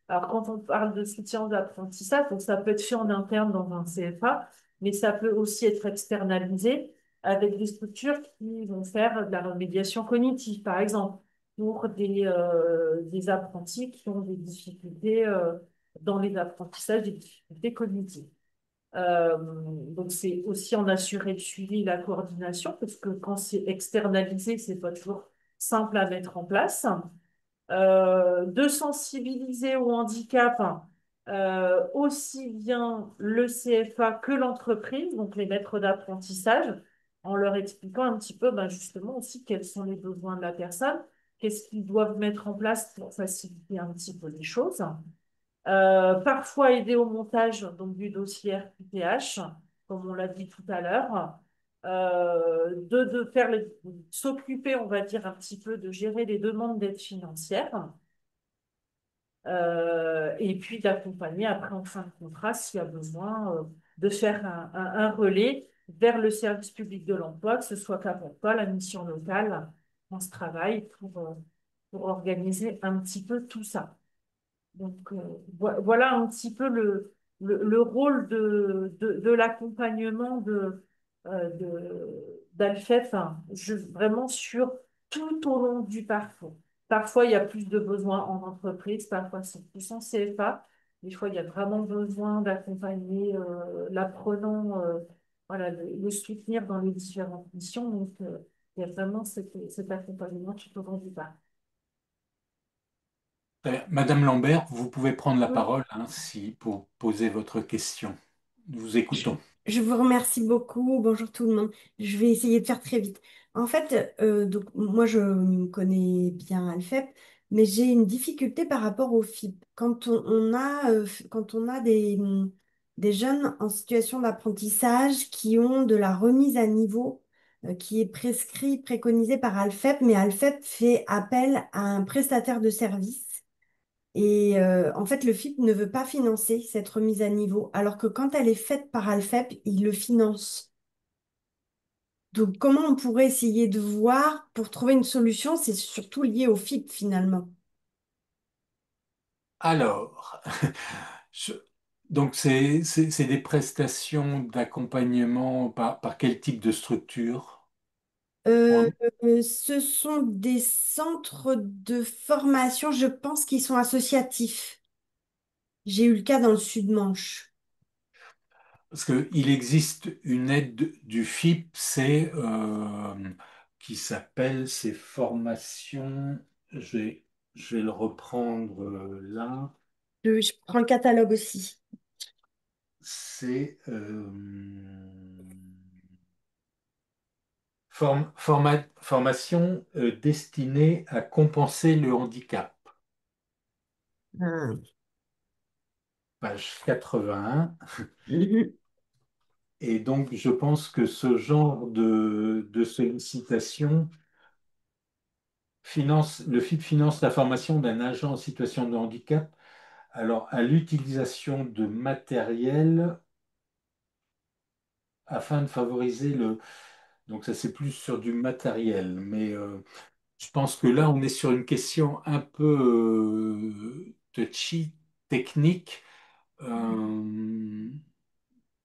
Alors, quand on parle de soutien aux apprentissages, donc ça peut être fait en interne dans un CFA, mais ça peut aussi être externalisé avec des structures qui vont faire de la remédiation cognitive, par exemple, pour des apprentis qui ont des difficultés dans les apprentissages, des difficultés cognitives. Euh, donc, c'est aussi en assurer le suivi et la coordination, parce que quand c'est externalisé, c'est pas toujours simple à mettre en place. De sensibiliser au handicap, aussi bien le CFA que l'entreprise, donc les maîtres d'apprentissage, en leur expliquant un petit peu ben, justement aussi quels sont les besoins de la personne, qu'est-ce qu'ils doivent mettre en place pour faciliter un petit peu les choses. Parfois aider au montage donc, du dossier RQTH, comme on l'a dit tout à l'heure, de faire s'occuper, on va dire, un petit peu de gérer les demandes d'aide financière, et puis d'accompagner après en fin de contrat s'il y a besoin de faire un relais vers le service public de l'emploi, que ce soit Cap Emploi, la mission locale, France Travail, pour organiser un petit peu tout ça. Donc, voilà un petit peu le rôle de l'accompagnement d'Alfep, hein, vraiment sur tout au long du parcours. Parfois, il y a plus de besoins en entreprise, parfois c'est plus en CFA. Des fois, il y a vraiment besoin d'accompagner l'apprenant, voilà, le soutenir dans les différentes missions. Donc, il y a vraiment cet accompagnement tout au long du parcours. Madame Lambert, vous pouvez prendre la Oui. parole hein, si, pour poser votre question. Nous vous Je, écoutons. je vous remercie beaucoup. Bonjour tout le monde. Je vais essayer de faire très vite. En fait, donc, moi, je connais bien Alfep, mais j'ai une difficulté par rapport au FIP. Quand on a des jeunes en situation d'apprentissage qui ont de la remise à niveau, qui est prescrit, préconisée par Alfep, mais Alfep fait appel à un prestataire de service. Et en fait, le FIP ne veut pas financer cette remise à niveau, alors que quand elle est faite par Alfep, il le finance. Donc, comment on pourrait essayer de voir pour trouver une solution? C'est surtout lié au FIP finalement. Alors, je- donc c'est des prestations d'accompagnement par quel type de structure? Euh, On- Ce sont des centres de formation, je pense, qui sont associatifs. J'ai eu le cas dans le Sud-Manche. Parce qu'il existe une aide du FIP, qui s'appelle ces formations. Je vais, je vais le reprendre là. Je prends le catalogue aussi. C'est formation destinée à compenser le handicap. Ah. Page 81. Mhm. Et donc, je pense que ce genre de sollicitation le FIP finance la formation d'un agent en situation de handicap, alors à l'utilisation de matériel afin de favoriser le. Donc, ça, c'est plus sur du matériel, mais je pense que là, on est sur une question un peu touchy, technique. Je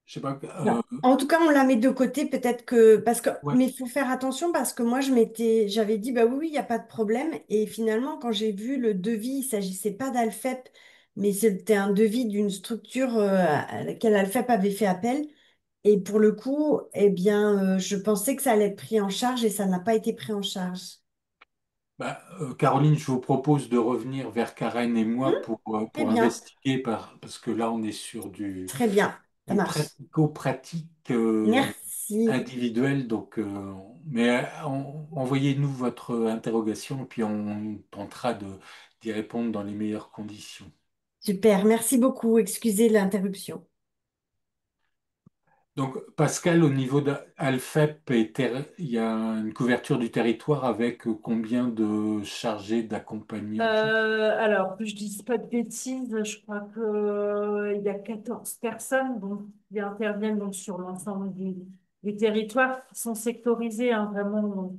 sais pas. Bah, en tout cas, on la met de côté, peut-être que Ouais. mais il faut faire attention parce que moi j'avais dit bah oui, oui, il n'y a pas de problème. Et finalement, quand j'ai vu le devis, il s'agissait pas d'Alfep, mais c'était un devis d'une structure à laquelle Alfep avait fait appel. Et pour le coup, eh bien, je pensais que ça allait être pris en charge et ça n'a pas été pris en charge. Bah, Caroline, je vous propose de revenir vers Karen et Hmm. moi Très pour bien, investiguer parce que là, on est sur très bien, ça du marche. pratico-pratique Merci. individuel. Donc, mais envoyez-nous votre interrogation et puis on tentera d'y répondre dans les meilleures conditions. Super, merci beaucoup. Excusez l'interruption. Donc, Pascal, au niveau d'Alfep, il y a une couverture du territoire avec combien de chargés d'accompagnement? Alors, que je dise pas de bêtises, je crois que, il y a 14 personnes donc, qui interviennent donc, sur l'ensemble du territoire, qui sont sectorisées, hein, vraiment. Donc,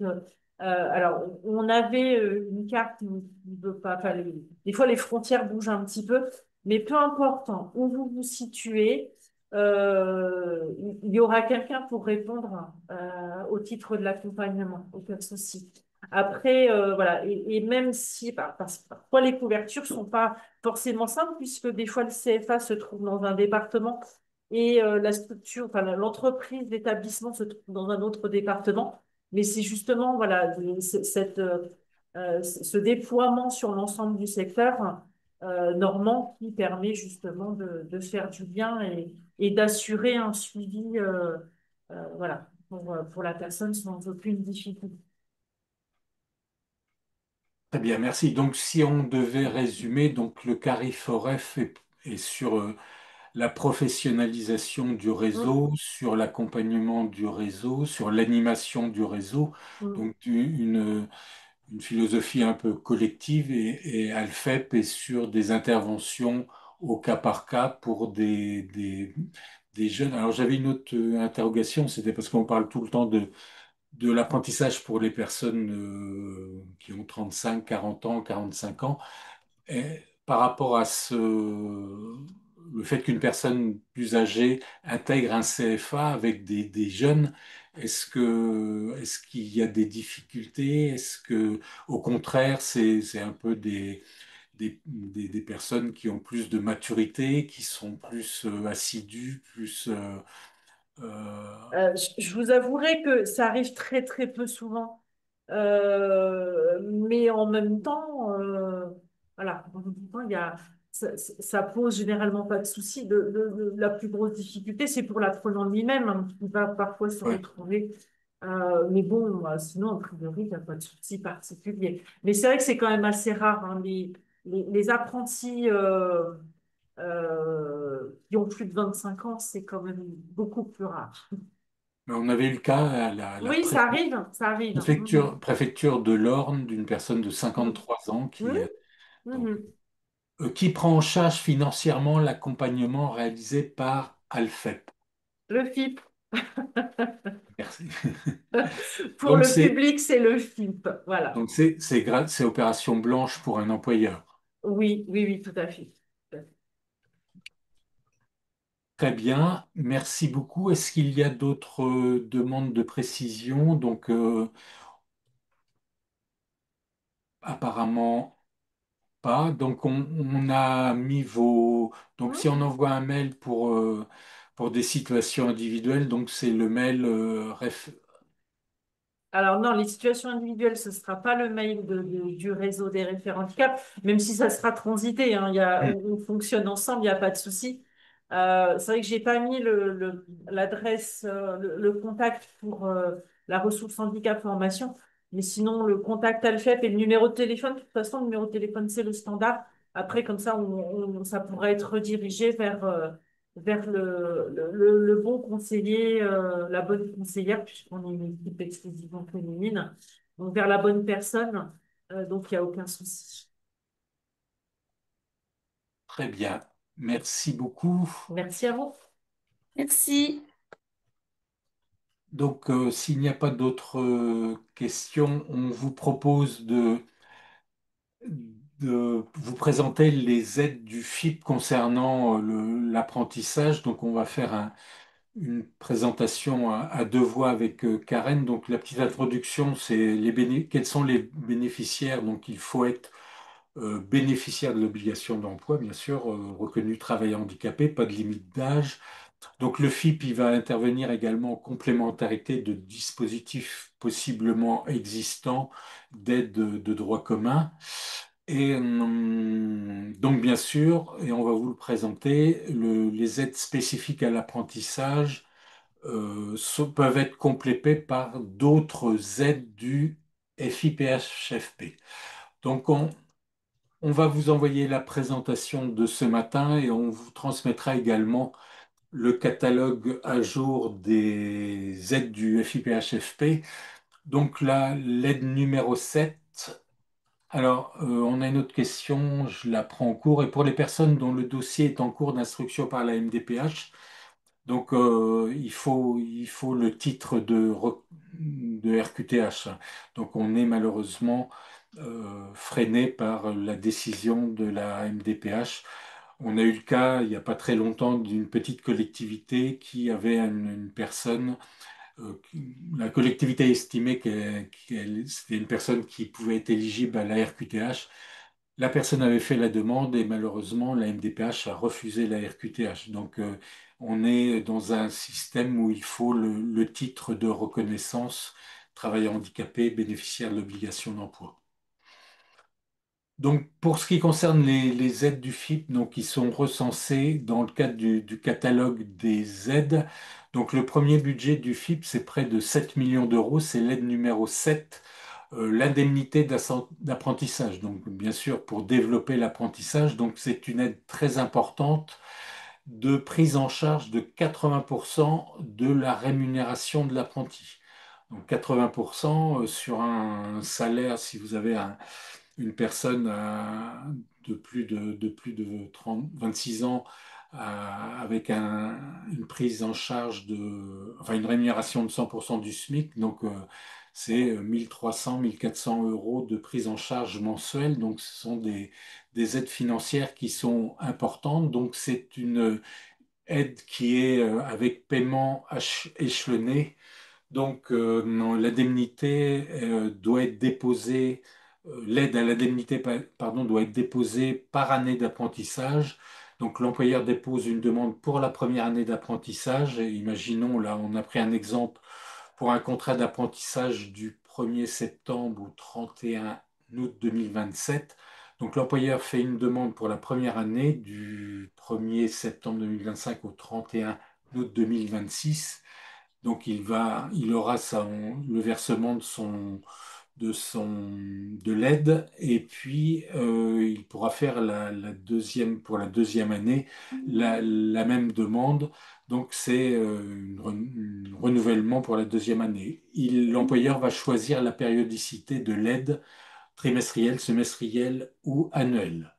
alors, on avait une carte qui ne veut pas, enfin, des fois les frontières bougent un petit peu, mais peu importe hein, où vous vous situez, il y aura quelqu'un pour répondre au titre de l'accompagnement, aucun souci. Après, voilà, et même si, parce que parfois les couvertures sont pas forcément simples, puisque des fois le CFA se trouve dans un département et la structure, enfin l'entreprise, l'établissement se trouve dans un autre département. Mais c'est justement, voilà, ce déploiement sur l'ensemble du secteur normand qui permet justement de faire du bien et d'assurer un suivi, voilà, pour la personne sans aucune difficulté. Très bien, merci. Donc, si on devait résumer, donc le CARIFOREF est sur la professionnalisation du Mm, réseau, sur l'accompagnement du réseau, sur l'animation du réseau, mm. donc une philosophie un peu collective et Alfep est sur des interventions au cas par cas pour des jeunes. Alors j'avais une autre interrogation, c'était parce qu'on parle tout le temps de l'apprentissage pour les personnes qui ont 35, 40 ans, 45 ans. Et par rapport à le fait qu'une personne plus âgée intègre un CFA avec des jeunes, est-ce qu'il y a des difficultés? Est-ce que, au contraire, c'est un peu des personnes qui ont plus de maturité, qui sont plus assidues, plus Je vous avouerai que ça arrive très très peu souvent. Mais en même temps, voilà, en même temps, ça pose généralement pas de souci. La plus grosse difficulté, c'est pour l'apprenant lui-même hein, qui va parfois se ouais. retrouver. Mais bon, sinon, a priori, il n'y a pas de souci particulier. Mais c'est vrai que c'est quand même assez rare. Hein, les apprentis qui ont plus de 25 ans, c'est quand même beaucoup plus rare. Mais on avait eu le cas à la Oui, ça arrive, ça arrive. Mhm. préfecture de l'Orne d'une personne de Mhm. 53 ans Mhm. qui est donc Mhm. qui prend en charge financièrement l'accompagnement réalisé par Alfep. Le FIP. Merci. Pour Donc le c'est public, c'est le FIP. Voilà. c'est opération blanche pour un employeur. Oui, oui, oui, tout à fait. Tout à fait. Très bien, merci beaucoup. Est-ce qu'il y a d'autres demandes de précision? Donc apparemment pas. Donc on a mis vos. Donc si Mhm. on envoie un mail pour des situations individuelles, donc c'est le mail Alors non, les situations individuelles, ce ne sera pas le mail du réseau des référents handicap, même si ça sera transité, hein, Hmm. on fonctionne ensemble, il n'y a pas de souci. C'est vrai que j'ai pas mis l'adresse, le contact pour la ressource handicap formation, mais sinon le contact Alfep et le numéro de téléphone, de toute façon, le numéro de téléphone, c'est le standard. Après, comme ça, ça pourra être redirigé vers le bon conseiller, la bonne conseillère, puisqu'on est une équipe exclusivement féminine, donc vers la bonne personne, donc il n'y a aucun souci. Très bien. Merci beaucoup. Merci à vous. Merci. Donc, s'il n'y a pas d'autres questions, on vous propose de vous présenter les aides du FIP concernant l'apprentissage. Donc, on va faire une présentation à deux voix avec Karen. Donc, la petite introduction, c'est quels sont les bénéficiaires. Donc, il faut être bénéficiaire de l'obligation d'emploi, bien sûr, reconnu travailleur handicapé, pas de limite d'âge. Donc le FIP, il va intervenir également en complémentarité de dispositifs possiblement existants d'aide de droit commun. Et donc bien sûr, et on va vous le présenter, les aides spécifiques à l'apprentissage peuvent être complétées par d'autres aides du FIPHFP. Donc on va vous envoyer la présentation de ce matin et on vous transmettra également le catalogue à jour des aides du FIPHFP. Donc là, l'aide numéro 7. Alors, on a une autre question, je la prends en cours. Et pour les personnes dont le dossier est en cours d'instruction par la MDPH, donc il faut le titre de RQTH. Donc on est malheureusement freiné par la décision de la MDPH. On a eu le cas il n'y a pas très longtemps d'une petite collectivité qui avait une personne, la collectivité estimait qu'elle c'était une personne qui pouvait être éligible à la RQTH. La personne avait fait la demande et malheureusement, la MDPH a refusé la RQTH. Donc, on est dans un système où il faut le titre de reconnaissance travailleur handicapé bénéficiaire de l'obligation d'emploi. Donc, pour ce qui concerne les aides du FIP, donc, qui sont recensées dans le cadre du catalogue des aides. Donc, le premier budget du FIP, c'est près de 7 millions d'euros. C'est l'aide numéro 7, l'indemnité d'apprentissage. Donc, bien sûr, pour développer l'apprentissage. Donc, c'est une aide très importante de prise en charge de 80% de la rémunération de l'apprenti. Donc, 80% sur un salaire, si vous avez une personne de plus de 30, 26 ans avec une prise en charge enfin une rémunération de 100% du SMIC, donc c'est 1300, 1400 euros de prise en charge mensuelle, donc ce sont des aides financières qui sont importantes, donc c'est une aide qui est avec paiement échelonné. Donc, non, l'indemnité doit être déposée, l'aide à l'indemnité, pardon, doit être déposée par année d'apprentissage. Donc, l'employeur dépose une demande pour la première année d'apprentissage. Et imaginons, là, on a pris un exemple pour un contrat d'apprentissage du 1er septembre au 31 août 2027. Donc, l'employeur fait une demande pour la première année du 1er septembre 2025 au 31 août 2026. Donc il aura le versement de l'aide et puis il pourra faire pour la deuxième année la même demande. Donc c'est un renouvellement pour la deuxième année. L'employeur va choisir la périodicité de l'aide trimestrielle, semestrielle ou annuelle.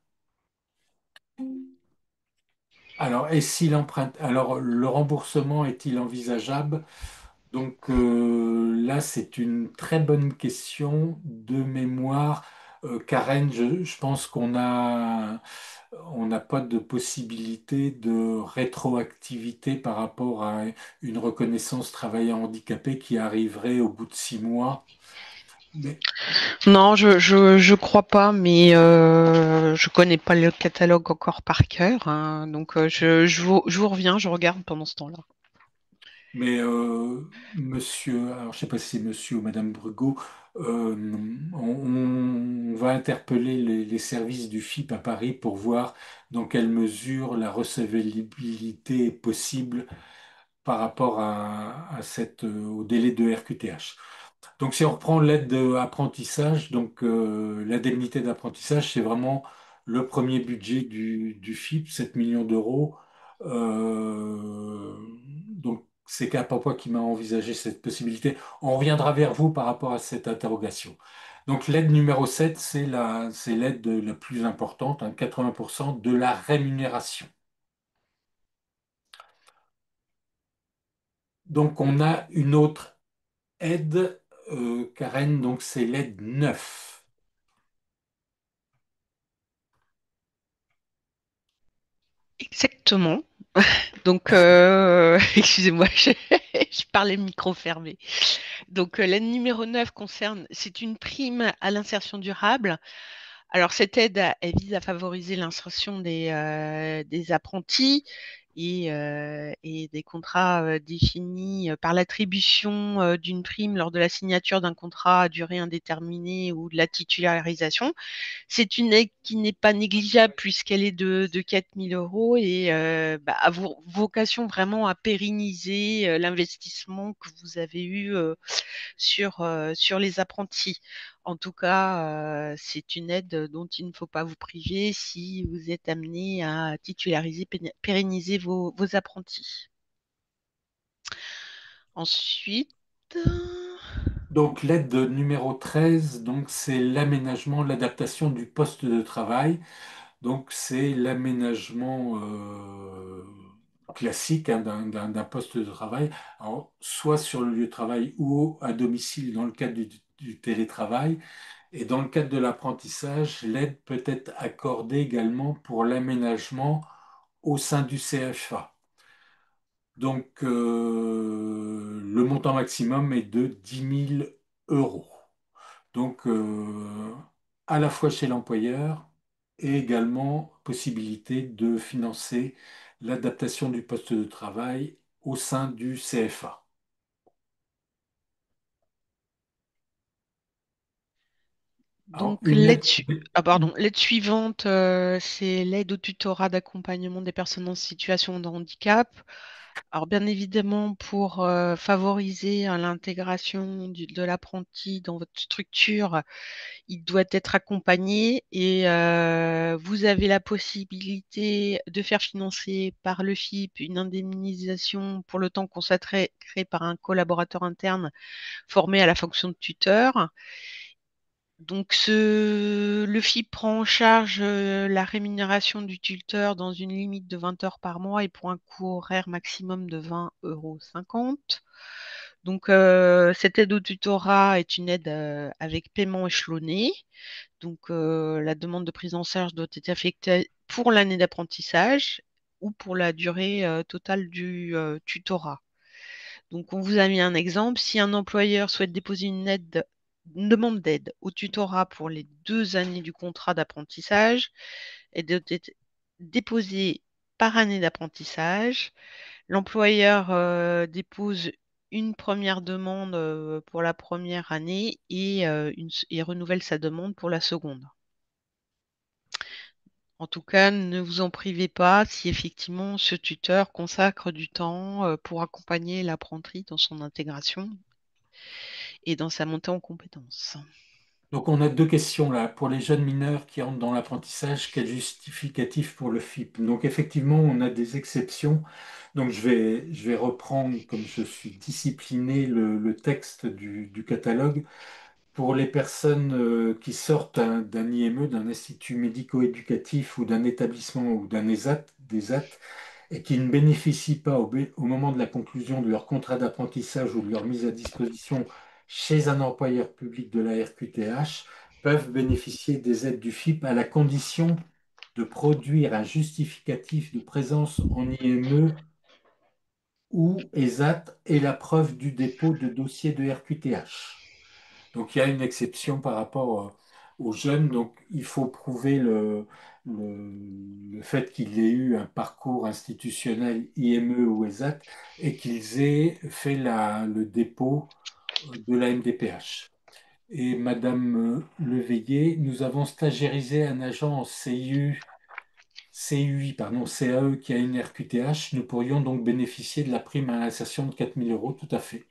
Alors, alors le remboursement est-il envisageable? Donc là, c'est une très bonne question de mémoire. Karen, je pense on n'a pas de possibilité de rétroactivité par rapport à une reconnaissance travailleur handicapé qui arriverait au bout de 6 mois. Mais, Non, je crois pas, mais je connais pas le catalogue encore par cœur, hein, donc je vous reviens, je regarde pendant ce temps-là. mais monsieur, alors je ne sais pas si c'est monsieur ou madame Brugot, on va interpeller les services du FIP à Paris pour voir dans quelle mesure la recevabilité est possible par rapport au délai de RQTH. Donc, si on reprend l'aide d'apprentissage, donc l'indemnité d'apprentissage, c'est vraiment le premier budget du FIP, 7 millions d'euros. Donc, c'est Cap Emploi qui m'a envisagé cette possibilité. On reviendra vers vous par rapport à cette interrogation. Donc, l'aide numéro 7, c'est l'aide la plus importante, hein, 80% de la rémunération. Donc, on a une autre aide, Karen, donc c'est l'aide 9. Exactement. Donc, excusez-moi, je parlais micro fermé. Donc, l'aide numéro 9 c'est une prime à l'insertion durable. Alors, cette aide, elle vise à favoriser l'insertion des apprentis et des contrats définis par l'attribution d'une prime lors de la signature d'un contrat à durée indéterminée ou de la titularisation. C'est une aide qui n'est pas négligeable puisqu'elle est de 4 000 euros et a vocation vraiment à pérenniser l'investissement que vous avez eu sur les apprentis. En tout cas, c'est une aide dont il ne faut pas vous priver si vous êtes amené à titulariser, pérenniser vos apprentis. Ensuite, Donc l'aide numéro 13, donc c'est l'aménagement, l'adaptation du poste de travail. Donc c'est l'aménagement classique hein, d'un poste de travail, alors, soit sur le lieu de travail ou à domicile dans le cadre du télétravail. Et dans le cadre de l'apprentissage, l'aide peut être accordée également pour l'aménagement au sein du CFA. Donc, le montant maximum est de 10 000 euros. Donc, à la fois chez l'employeur et également possibilité de financer l'adaptation du poste de travail au sein du CFA. Alors, donc une aide. l'aide suivante, c'est l'aide au tutorat d'accompagnement des personnes en situation de handicap. Alors bien évidemment, pour favoriser l'intégration de l'apprenti dans votre structure, il doit être accompagné et vous avez la possibilité de faire financer par le FIP une indemnisation pour le temps consacré créé par un collaborateur interne formé à la fonction de tuteur. Donc, le FIP prend en charge la rémunération du tuteur dans une limite de 20 heures par mois et pour un coût horaire maximum de 20,50 €. Donc, cette aide au tutorat est une aide avec paiement échelonné. Donc, la demande de prise en charge doit être effectuée pour l'année d'apprentissage ou pour la durée totale du tutorat. Donc, on vous a mis un exemple. Si un employeur souhaite déposer une demande d'aide au tutorat pour les 2 années du contrat d'apprentissage, elle doit être déposée par année d'apprentissage. L'employeur dépose une première demande pour la première année et renouvelle sa demande pour la seconde. En tout cas, ne vous en privez pas si effectivement ce tuteur consacre du temps pour accompagner l'apprenti dans son intégration et dans sa montée en compétences. Donc, on a deux questions là. Pour les jeunes mineurs qui entrent dans l'apprentissage, quel justificatif pour le FIP? Donc, effectivement, on a des exceptions. Donc, je vais reprendre, comme je suis discipliné, le texte du catalogue. Pour les personnes qui sortent d'un IME, d'un institut médico-éducatif ou d'un établissement ou d'un ESAT, des AT, et qui ne bénéficient pas au moment de la conclusion de leur contrat d'apprentissage ou de leur mise à disposition chez un employeur public de la RQTH, peuvent bénéficier des aides du FIP à la condition de produire un justificatif de présence en IME ou ESAT et la preuve du dépôt de dossier de RQTH. Donc il y a une exception par rapport aux jeunes. Donc il faut prouver le fait qu'ils aient eu un parcours institutionnel IME ou ESAT et qu'ils aient fait le dépôt de la MDPH. Et Madame Leveillé, nous avons stagiairisé un agent en CUI, pardon, CAE qui a une RQTH. Nous pourrions donc bénéficier de la prime à l'insertion de 4 000 euros, tout à fait.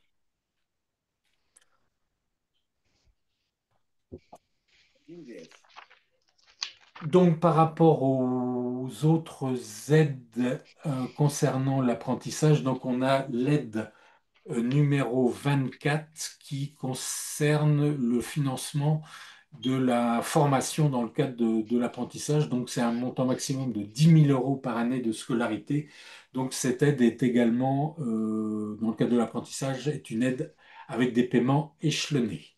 Donc, par rapport aux autres aides concernant l'apprentissage, donc on a l'aide numéro 24 qui concerne le financement de la formation dans le cadre de l'apprentissage. Donc, c'est un montant maximum de 10 000 euros par année de scolarité. Donc, cette aide est également, dans le cadre de l'apprentissage, est une aide avec des paiements échelonnés.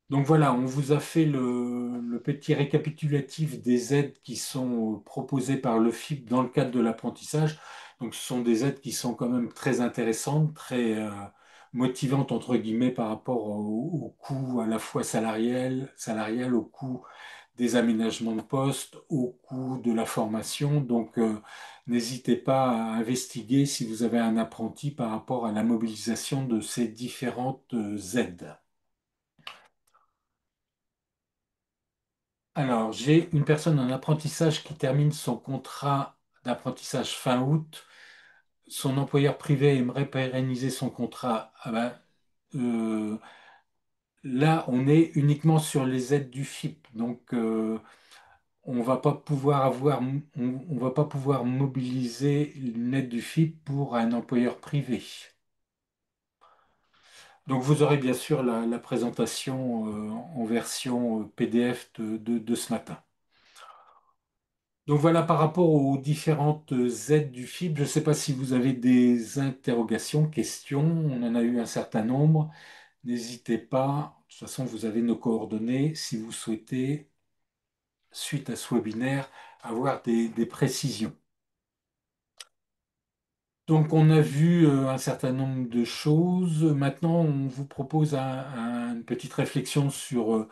Donc voilà, on vous a fait le petit récapitulatif des aides qui sont proposées par le FIP dans le cadre de l'apprentissage. Donc ce sont des aides qui sont quand même très intéressantes, très motivantes entre guillemets par rapport au coût à la fois salarial, au coût des aménagements de poste, au coût de la formation. Donc n'hésitez pas à investiguer si vous avez un apprenti par rapport à la mobilisation de ces différentes aides. Alors, j'ai une personne en apprentissage qui termine son contrat d'apprentissage fin août. Son employeur privé aimerait pérenniser son contrat. Ah ben, euh, là, on est uniquement sur les aides du FIP. Donc, on va pas pouvoir on va pas pouvoir mobiliser une aide du FIP pour un employeur privé. Donc, vous aurez bien sûr la présentation en version PDF de ce matin. Donc voilà par rapport aux différentes aides du FIP. Je ne sais pas si vous avez des interrogations, questions. On en a eu un certain nombre. N'hésitez pas. De toute façon, vous avez nos coordonnées si vous souhaitez, suite à ce webinaire, avoir des précisions. Donc, on a vu un certain nombre de choses. Maintenant, on vous propose une petite réflexion sur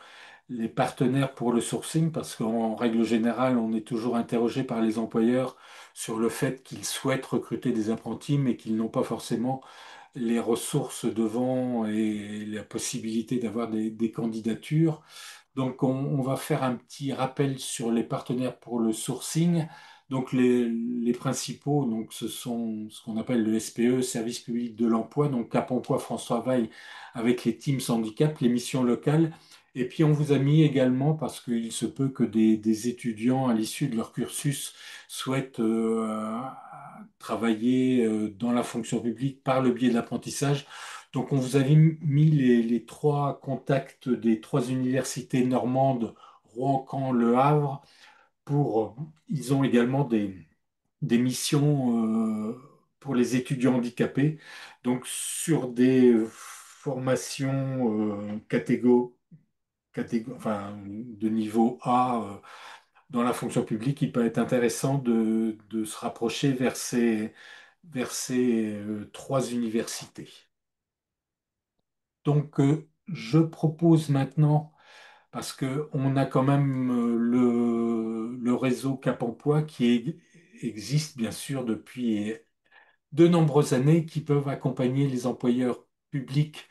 les partenaires pour le sourcing, parce qu'en règle générale, on est toujours interrogé par les employeurs sur le fait qu'ils souhaitent recruter des apprentis, mais qu'ils n'ont pas forcément les ressources devant et la possibilité d'avoir des candidatures. Donc, on va faire un petit rappel sur les partenaires pour le sourcing. Donc, les principaux, donc, ce sont ce qu'on appelle le SPE, Service public de l'emploi, donc Cap Emploi, France Travail, avec les Teams Handicap, les missions locales. Et puis, on vous a mis également, parce qu'il se peut que des étudiants, à l'issue de leur cursus, souhaitent travailler dans la fonction publique par le biais de l'apprentissage. Donc, on vous avait mis les trois contacts des trois universités normandes, Rouen, Caen, Le Havre, pour, ils ont également des missions pour les étudiants handicapés, donc sur des formations enfin, de niveau A dans la fonction publique. Il peut être intéressant de se rapprocher vers ces trois universités. Donc, je propose maintenant, parce qu'on a quand même le réseau Cap Emploi existe bien sûr depuis de nombreuses années, qui peuvent accompagner les employeurs publics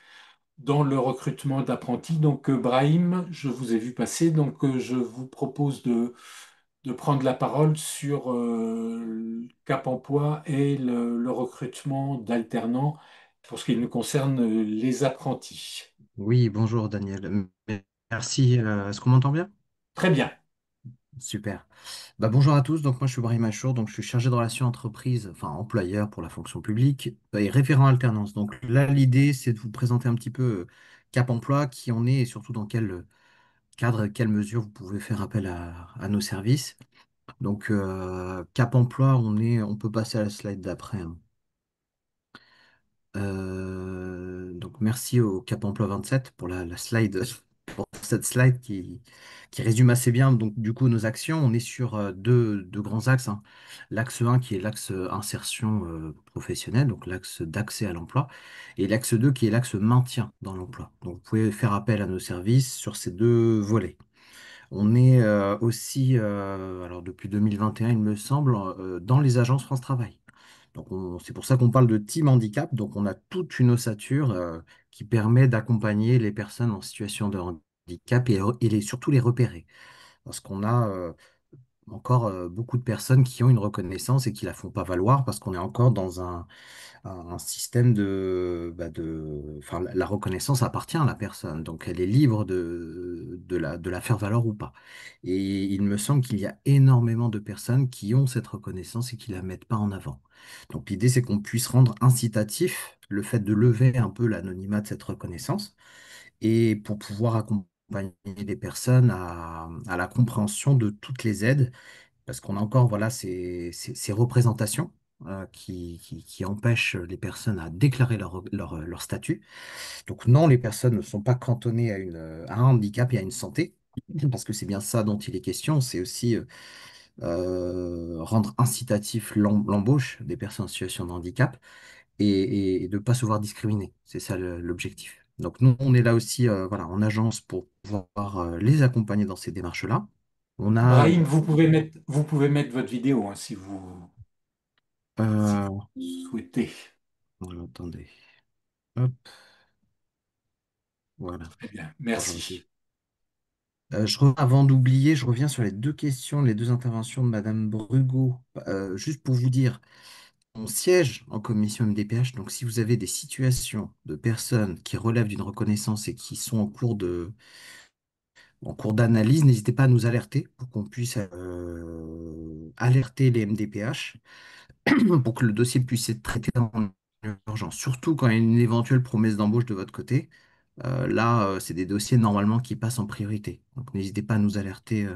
dans le recrutement d'apprentis. Donc, Brahim, je vous ai vu passer, donc je vous propose de prendre la parole sur Cap Emploi et le recrutement d'alternants pour ce qui nous concerne, les apprentis. Oui, bonjour Daniel. Merci. Est-ce qu'on m'entend bien? Très bien. Super. Bonjour à tous. Donc moi je suis Brahim Achour, donc je suis chargé de relations entreprises, enfin employeur pour la fonction publique et référent alternance. Donc là l'idée c'est de vous présenter un petit peu Cap Emploi, qui on est et surtout dans quel cadre, quelle mesure vous pouvez faire appel à nos services. Donc Cap Emploi, on peut passer à la slide d'après, hein. Donc merci au Cap Emploi 27 pour la slide, pour cette slide qui résume assez bien donc du coup nos actions. On est sur deux grands axes, hein. L'axe 1 qui est l'axe insertion professionnelle, donc l'axe d'accès à l'emploi, et l'axe 2 qui est l'axe maintien dans l'emploi. Donc vous pouvez faire appel à nos services sur ces deux volets. On est aussi, alors depuis 2021 il me semble, dans les agences France Travail. Donc c'est pour ça qu'on parle de team handicap. Donc on a toute une ossature qui permet d'accompagner les personnes en situation de handicap surtout les repérer. Parce qu'on a encore beaucoup de personnes qui ont une reconnaissance et qui la font pas valoir parce qu'on est encore dans un système enfin, la reconnaissance appartient à la personne, donc elle est libre de la faire valoir ou pas. Et il me semble qu'il y a énormément de personnes qui ont cette reconnaissance et qui la mettent pas en avant. Donc l'idée, c'est qu'on puisse rendre incitatif le fait de lever un peu l'anonymat de cette reconnaissance et pour pouvoir accompagner les personnes à la compréhension de toutes les aides parce qu'on a encore voilà, ces représentations qui empêchent les personnes à déclarer leur statut. Donc non, les personnes ne sont pas cantonnées à un handicap et à une santé, parce que c'est bien ça dont il est question, c'est aussi rendre incitatif l'embauche des personnes en situation de handicap et de ne pas se voir discriminer. C'est ça l'objectif. Donc nous, on est là aussi voilà, en agence pour pouvoir les accompagner dans ces démarches-là. On a Brahim, vous pouvez mettre votre vidéo, hein, si vous euh, souhaitez. voilà, attendez. Hop, voilà. Très bien, Aujourd'hui. merci. Avant d'oublier, je reviens sur les deux questions, les deux interventions de Madame Brugo. Juste pour vous dire, on siège en commission MDPH. Donc, si vous avez des situations de personnes qui relèvent d'une reconnaissance et qui sont en cours d'analyse, n'hésitez pas à nous alerter pour qu'on puisse alerter les MDPH pour que le dossier puisse être traité en urgence. Surtout quand il y a une éventuelle promesse d'embauche de votre côté. Là, c'est des dossiers normalement qui passent en priorité. Donc, n'hésitez pas à nous alerter,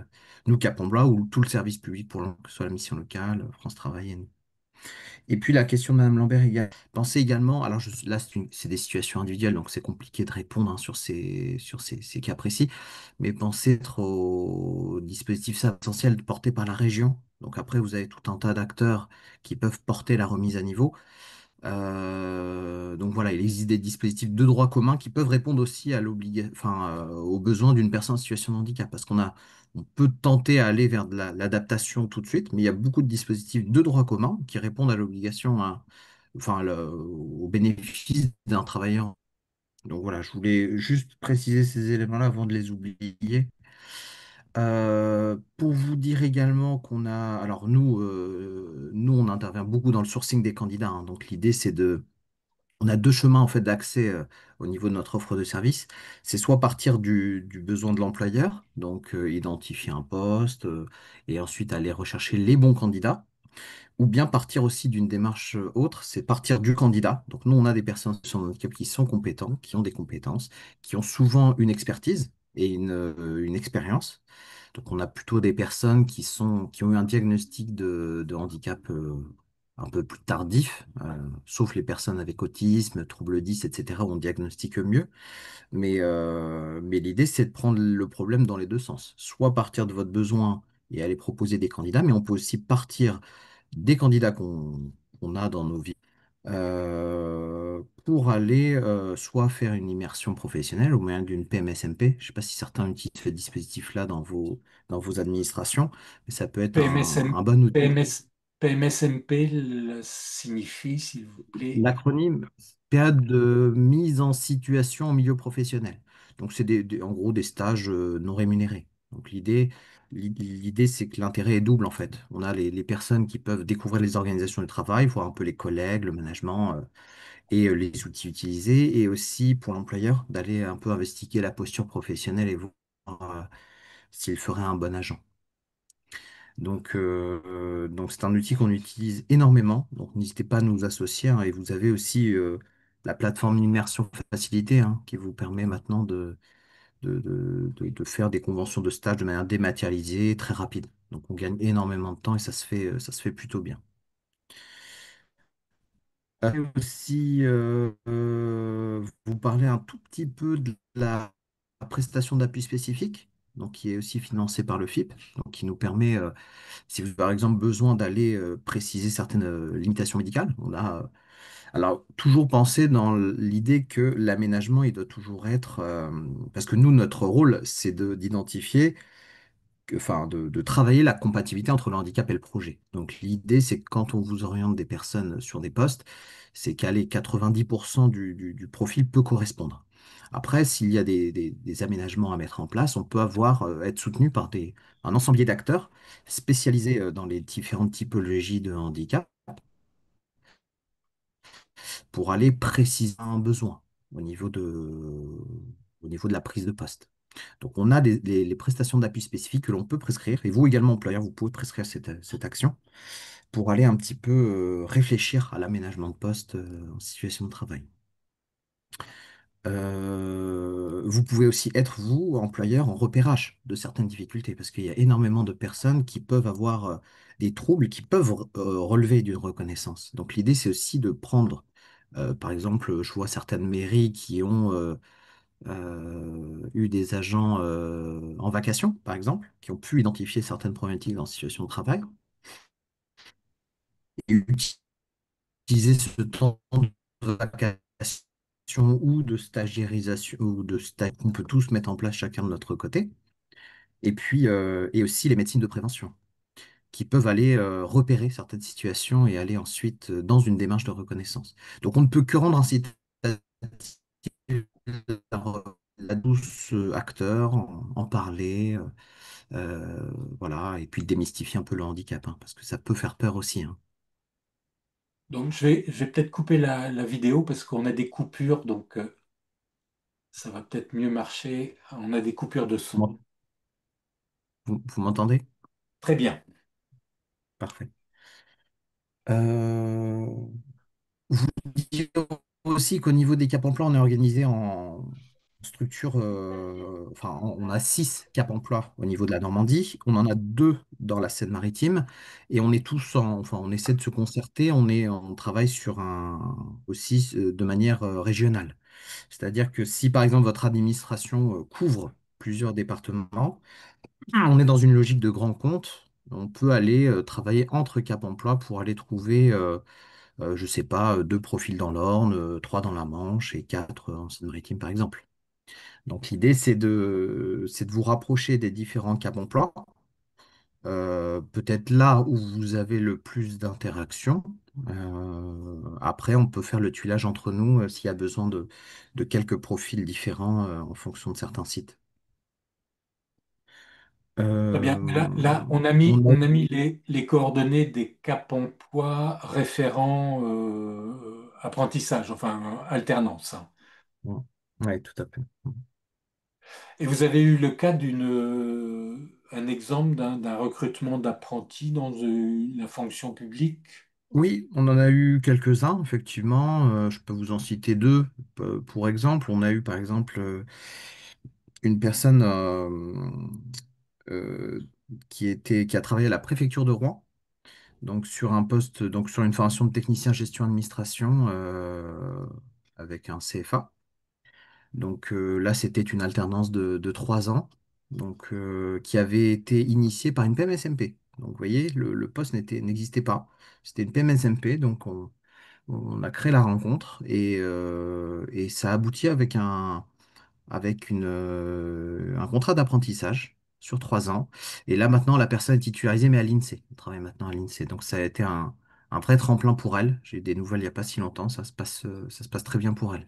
nous, Cap en Blois, ou tout le service public, que ce soit la mission locale, France Travail et nous. Et puis la question de Mme Lambert, pensez également, alors là c'est des situations individuelles, donc c'est compliqué de répondre hein, sur ces cas précis, mais pensez être au dispositif essentiel porté par la région. Donc après, vous avez tout un tas d'acteurs qui peuvent porter la remise à niveau. Donc voilà, il existe des dispositifs de droit commun qui peuvent répondre aussi aux besoins d'une personne en situation de handicap. Parce on peut tenter à aller vers de l'adaptation tout de suite, mais il y a beaucoup de dispositifs de droit commun qui répondent à l'obligation, au bénéfice d'un travailleur. Donc voilà, je voulais juste préciser ces éléments-là avant de les oublier. Pour vous dire également alors nous, on intervient beaucoup dans le sourcing des candidats, hein. Donc l'idée, on a deux chemins en fait d'accès au niveau de notre offre de service. C'est soit partir du besoin de l'employeur, donc identifier un poste et ensuite aller rechercher les bons candidats, ou bien partir aussi d'une démarche autre, c'est partir du candidat. Donc nous, on a des personnes en situation de handicap qui sont compétents, qui ont des compétences, qui ont souvent une expertise et une expérience. Donc on a plutôt des personnes qui ont eu un diagnostic de handicap un peu plus tardif, sauf les personnes avec autisme, troubles 10, etc., où on diagnostique mieux. Mais l'idée, c'est de prendre le problème dans les deux sens. Soit partir de votre besoin et aller proposer des candidats, mais on peut aussi partir des candidats qu'on a dans nos vies pour aller soit faire une immersion professionnelle au moyen d'une PMSMP. Je ne sais pas si certains utilisent ce dispositif-là dans vos administrations, mais ça peut être PMSM, un bon outil. PMS, PMSMP signifie, s'il vous plaît. L'acronyme, période de mise en situation en milieu professionnel. Donc, c'est en gros des stages non rémunérés. Donc, l'idée, c'est que l'intérêt est double, en fait. On a les personnes qui peuvent découvrir les organisations du travail, voir un peu les collègues, le management et les outils utilisés, et aussi pour l'employeur d'aller un peu investiguer la posture professionnelle et voir s'il ferait un bon agent. Donc c'est un outil qu'on utilise énormément. Donc, n'hésitez pas à nous associer, hein. Et vous avez aussi la plateforme Immersion Facilité, hein, qui vous permet maintenant de faire des conventions de stage de manière dématérialisée, très rapide. Donc, on gagne énormément de temps et ça se fait plutôt bien. Et aussi, vous parlez un tout petit peu de la prestation d'appui spécifique, donc qui est aussi financée par le FIP, donc qui nous permet si vous avez par exemple besoin d'aller préciser certaines limitations médicales, alors toujours penser dans l'idée que l'aménagement, il doit toujours être, parce que nous, notre rôle, c'est d'identifier, de travailler la compatibilité entre le handicap et le projet. Donc l'idée, c'est que quand on vous oriente des personnes sur des postes, c'est qu'aller 90% du profil peut correspondre. Après, s'il y a des aménagements à mettre en place, on peut être soutenu par un ensemble d'acteurs spécialisés dans les différentes typologies de handicap pour aller préciser un besoin au niveau de la prise de poste. Donc, on a les prestations d'appui spécifiques que l'on peut prescrire, et vous également, employeur, vous pouvez prescrire cette action pour aller un petit peu réfléchir à l'aménagement de poste en situation de travail. Vous pouvez aussi être, vous, employeur, en repérage de certaines difficultés, parce qu'il y a énormément de personnes qui peuvent avoir des troubles qui peuvent relever d'une reconnaissance. Donc l'idée, c'est aussi de prendre, par exemple, je vois certaines mairies qui ont eu des agents en vacation, par exemple, qui ont pu identifier certaines problématiques dans la situation de travail, et utiliser ce temps de vacation ou de stagiairisation ou de stage qu'on peut tous mettre en place chacun de notre côté. Et puis, et aussi les médecines de prévention qui peuvent aller repérer certaines situations et aller ensuite dans une démarche de reconnaissance. Donc, on ne peut que rendre incitatif la douce acteur, en parler, voilà, et puis démystifier un peu le handicap, hein, parce que ça peut faire peur aussi, hein. Donc je vais peut-être couper la vidéo parce qu'on a des coupures, donc ça va peut-être mieux marcher. On a des coupures de son. Vous m'entendez? Très bien. Parfait. Euh, Vous dire aussi qu'au niveau des Cap emploi, on est organisé en structure, enfin, on a 6 Cap emploi au niveau de la Normandie, on en a 2 dans la Seine-Maritime, et on est tous enfin, on essaie de se concerter, on travaille sur aussi de manière régionale. C'est-à-dire que si par exemple votre administration couvre plusieurs départements, on est dans une logique de grand compte. On peut aller travailler entre Cap emploi pour aller trouver je sais pas, 2 profils dans l'Orne, 3 dans la Manche et 4 en Seine-Maritime, par exemple. Donc l'idée, c'est de vous rapprocher des différents Cap emploi, peut-être là où vous avez le plus d'interactions. Après, on peut faire le tuilage entre nous s'il y a besoin de quelques profils différents en fonction de certains sites. Très bien. Mais là, Euh, on a mis les coordonnées des cap emploi référents apprentissage, enfin alternance, hein. Oui, tout à fait. Et vous avez eu le cas un exemple d'un recrutement d'apprentis dans la fonction publique? Oui, on en a eu quelques-uns, effectivement. Je peux vous en citer 2. Pour exemple, on a eu par exemple une personne euh, qui a travaillé à la préfecture de Rouen, donc sur un poste, donc sur une formation de technicien gestion administration avec un CFA. Donc là, c'était une alternance de 3 ans, donc qui avait été initiée par une PMSMP. Donc vous voyez, le poste n'existait pas. C'était une PMSMP, donc on a créé la rencontre et ça a abouti avec un contrat d'apprentissage sur 3 ans. Et là, maintenant, la personne est titularisée, mais à l'INSEE. Elle travaille maintenant à l'INSEE. Donc, ça a été un vrai tremplin pour elle. J'ai eu des nouvelles il n'y a pas si longtemps. Ça se passe très bien pour elle.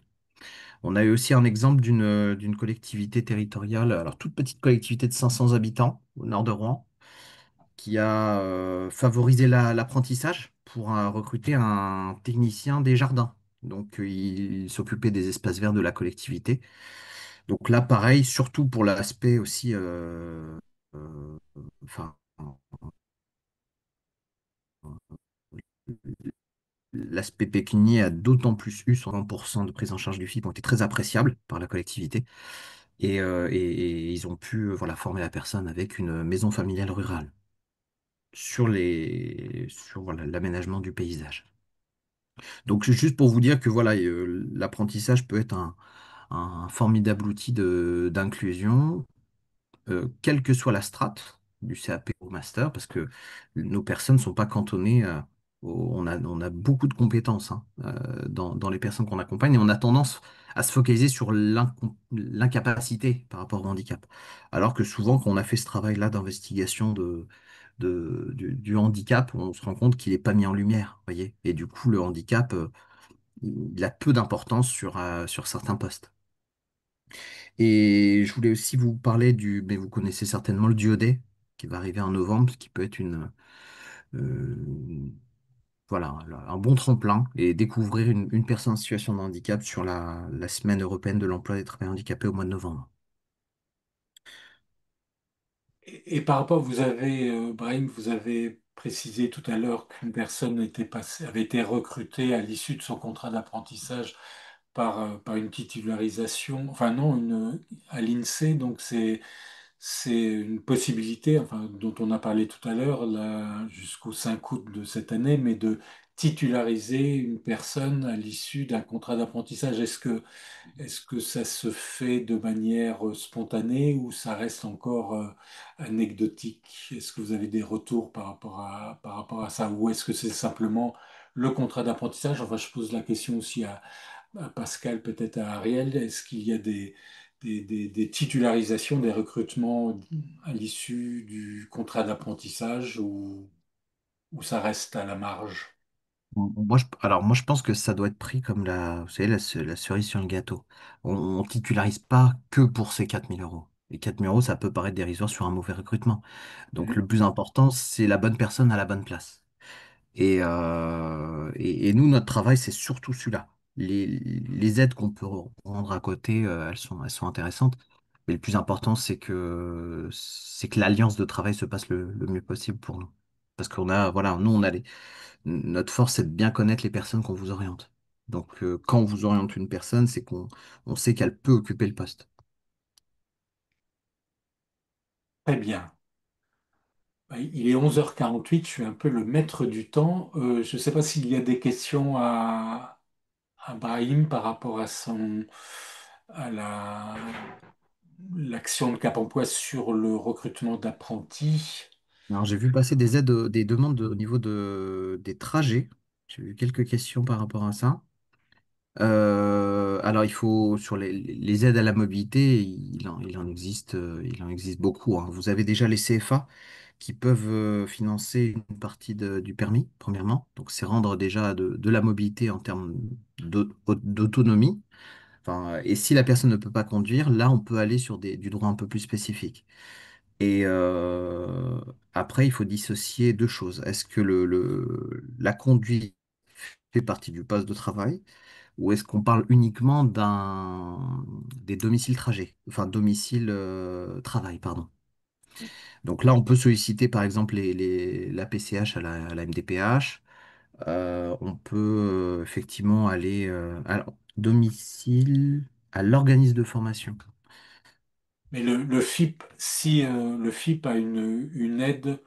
On a eu aussi un exemple d'une collectivité territoriale, alors toute petite collectivité de 500 habitants au nord de Rouen, qui a favorisé l'apprentissage pour recruter un technicien des jardins. Donc, il s'occupait des espaces verts de la collectivité. Donc là, pareil, surtout pour l'aspect aussi, euh, enfin, l'aspect pécunier a d'autant plus eu 120% de prise en charge du FIP ont été très appréciables par la collectivité et ils ont pu voilà, former la personne avec une maison familiale rurale sur voilà, l'aménagement du paysage. Donc juste pour vous dire que voilà, l'apprentissage peut être un formidable outil d'inclusion quelle que soit la strate du CAP au master, parce que nos personnes ne sont pas cantonnées on a beaucoup de compétences hein, dans les personnes qu'on accompagne et on a tendance à se focaliser sur l'incapacité par rapport au handicap. Alors que souvent, quand on a fait ce travail-là d'investigation du handicap, on se rend compte qu'il n'est pas mis en lumière, voyez. Et du coup, le handicap, il a peu d'importance sur certains postes. Et je voulais aussi vous parler mais vous connaissez certainement le duodé qui va arriver en novembre, qui peut être euh, voilà, un bon tremplin et découvrir une personne en situation de handicap sur la semaine européenne de l'emploi des travailleurs handicapés au mois de novembre. Et par rapport, Brahim, vous avez précisé tout à l'heure qu'une personne avait été recrutée à l'issue de son contrat d'apprentissage par une titularisation, enfin non, à l'INSEE, donc c'est une possibilité, enfin, dont on a parlé tout à l'heure, là, jusqu'au 5 août de cette année, mais de titulariser une personne à l'issue d'un contrat d'apprentissage. Est-ce que ça se fait de manière spontanée ou ça reste encore anecdotique? Est-ce que vous avez des retours par rapport à ça? Ou est-ce que c'est simplement le contrat d'apprentissage? Enfin, je pose la question aussi à Pascal, peut-être à Ariel. Est-ce qu'il y a des titularisations, des recrutements à l'issue du contrat d'apprentissage ou ça reste à la marge? Alors moi, je pense que ça doit être pris comme vous savez, la cerise sur le gâteau. On titularise pas que pour ces 4 000 euros. Les 4 000 euros, ça peut paraître dérisoire sur un mauvais recrutement. Donc le plus important, c'est la bonne personne à la bonne place. Et nous, notre travail, c'est surtout celui-là. Les aides qu'on peut rendre à côté, elles sont intéressantes. Mais le plus important, c'est que l'alliance de travail se passe le mieux possible pour nous. Parce qu'on a, voilà, nous, notre force, c'est de bien connaître les personnes qu'on vous oriente. Donc, quand on vous oriente une personne, c'est qu'on sait qu'elle peut occuper le poste. Très bien. Il est 11h48. Je suis un peu le maître du temps. Je ne sais pas s'il y a des questions à Brahim par rapport à l'action de Cap Emploi sur le recrutement d'apprentis. Alors, j'ai vu passer des aides, des demandes au niveau des trajets. J'ai eu quelques questions par rapport à ça. Alors, sur les aides à la mobilité, il en existe beaucoup, hein. Vous avez déjà les CFA qui peuvent financer une partie du permis, premièrement. Donc, c'est rendre déjà de la mobilité en termes d'autonomie. Enfin, et si la personne ne peut pas conduire, là, on peut aller sur du droit un peu plus spécifique. Et après, il faut dissocier deux choses. Est-ce que la conduite fait partie du poste de travail? Ou est-ce qu'on parle uniquement des domiciles trajets, enfin domicile travail, pardon. Donc là, on peut solliciter par exemple la PCH à la MDPH. On peut effectivement aller à domicile à l'organisme de formation. Mais le FIP, si le FIP a une aide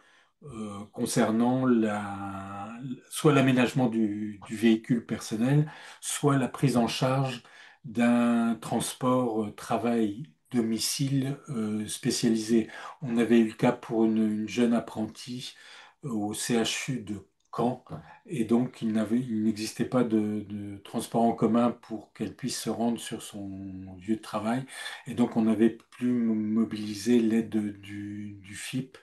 concernant soit l'aménagement du véhicule personnel, soit la prise en charge d'un transport travail-domicile spécialisé. On avait eu le cas pour une jeune apprentie au CHU de Caen, et donc il n'existait pas de transport en commun pour qu'elle puisse se rendre sur son lieu de travail. Et donc, on avait pu mobiliser l'aide du FIP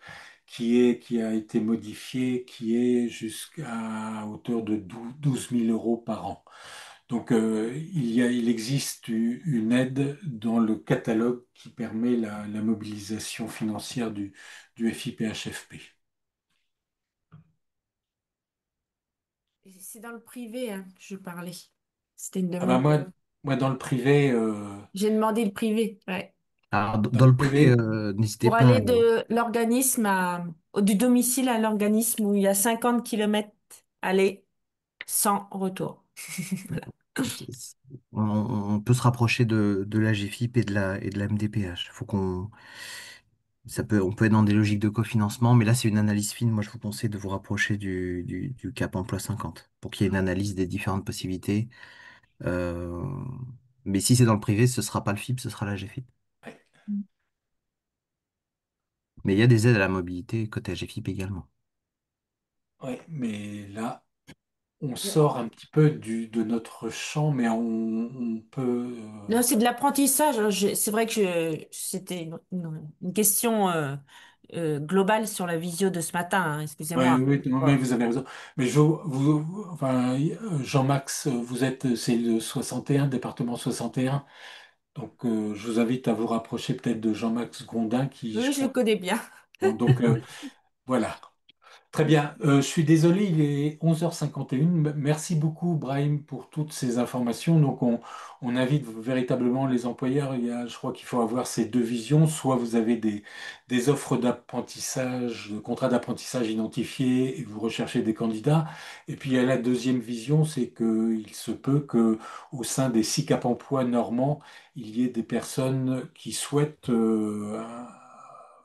qui a été modifiée, qui est jusqu'à hauteur de 12 000 euros par an. Donc, il existe une aide dans le catalogue qui permet la mobilisation financière du FIPHFP. C'est dans le privé, hein, que je parlais. C'était une Ah ben demande. moi, dans le privé, J'ai demandé le privé, ouais. Alors, dans dans le le privé, privé, n'hésitez Pour pas. aller de l'organisme du domicile à l'organisme où il y a 50 kilomètres aller sans retour. Voilà. On peut se rapprocher de la GFIP et de la MDPH. On peut être dans des logiques de cofinancement, mais là, c'est une analyse fine. Moi, je vous conseille de vous rapprocher du Cap Emploi 50 pour qu'il y ait une analyse des différentes possibilités. Euh, mais si c'est dans le privé, ce sera pas le FIP, ce sera la GFIP. ouais, Mais il y a des aides à la mobilité côté GFIP également. ouais, mais là, on sort un petit peu de notre champ, mais on peut. Non, c'est de l'apprentissage, hein. C'est vrai que c'était une question globale sur la visio de ce matin, hein. Ouais, Excusez-moi. oui, non, mais Bon. vous avez raison. Mais enfin, Jean-Max, c'est le 61, département 61. Donc, je vous invite à vous rapprocher peut-être de Jean-Max Grondin, qui, je Oui, je le crois. connais bien. Bon, donc, voilà. Très bien. Je suis désolé, il est 11h51. Merci beaucoup, Brahim, pour toutes ces informations. Donc, on invite véritablement les employeurs. Je crois qu'il faut avoir ces deux visions. Soit vous avez des offres d'apprentissage, de contrats d'apprentissage identifiés et vous recherchez des candidats. Et puis, il y a la deuxième vision, c'est qu'il se peut que au sein des six Cap Emploi normands, il y ait des personnes qui souhaitent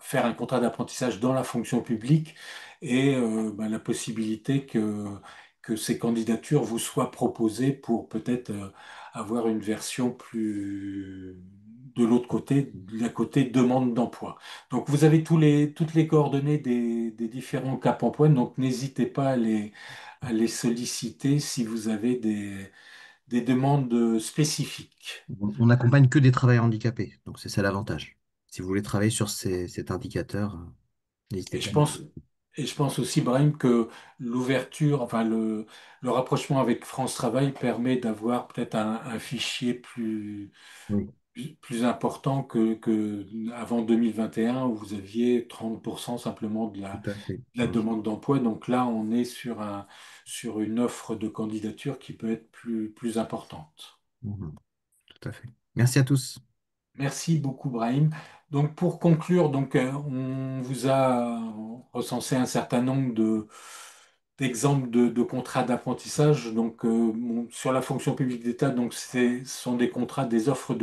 faire un contrat d'apprentissage dans la fonction publique et la possibilité que ces candidatures vous soient proposées pour peut-être avoir une version plus de l'autre côté, de la côté demande d'emploi. Donc vous avez toutes les coordonnées des différents Cap Emploi, donc n'hésitez pas à les solliciter si vous avez des demandes spécifiques. On n'accompagne que des travailleurs handicapés, donc c'est ça l'avantage. Si vous voulez travailler sur cet indicateur, n'hésitez Et pas. je pense, et je pense aussi, Brahim, que l'ouverture, enfin le rapprochement avec France Travail permet d'avoir peut-être un fichier plus, Oui. plus important que avant 2021 où vous aviez 30% simplement Tout à fait. de la demande d'emploi. Donc là, on est sur une offre de candidature qui peut être plus importante. Mhm. Tout à fait. Merci à tous. Merci beaucoup, Brahim. Donc, pour conclure, on vous a recensé un certain nombre d'exemples de contrats d'apprentissage. Sur la fonction publique d'État, ce sont des contrats, des offres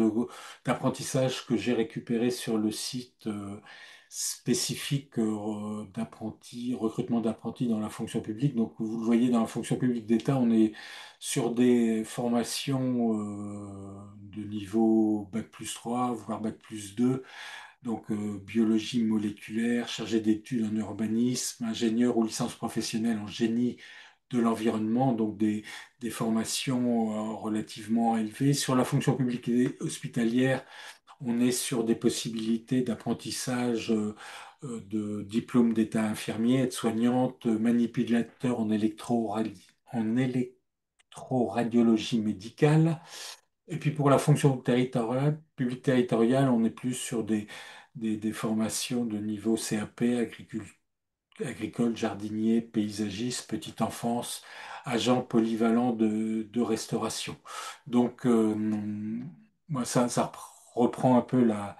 d'apprentissage que j'ai récupérées sur le site spécifique recrutement d'apprentis dans la fonction publique. Donc, vous le voyez, dans la fonction publique d'État, on est sur des formations de niveau bac+3 voire bac+2, biologie moléculaire, chargé d'études en urbanisme, ingénieur ou licence professionnelle en génie de l'environnement, des formations relativement élevées. Sur la fonction publique et hospitalière, on est sur des possibilités d'apprentissage de diplôme d'état infirmier, aide-soignante, manipulateur en électroradiologie médicale. Et puis pour la fonction territoriale, publique territoriale, on est plus sur des formations de niveau CAP, agricole, jardinier, paysagiste, petite enfance, agent polyvalent de restauration. Donc, moi, ça reprend un peu la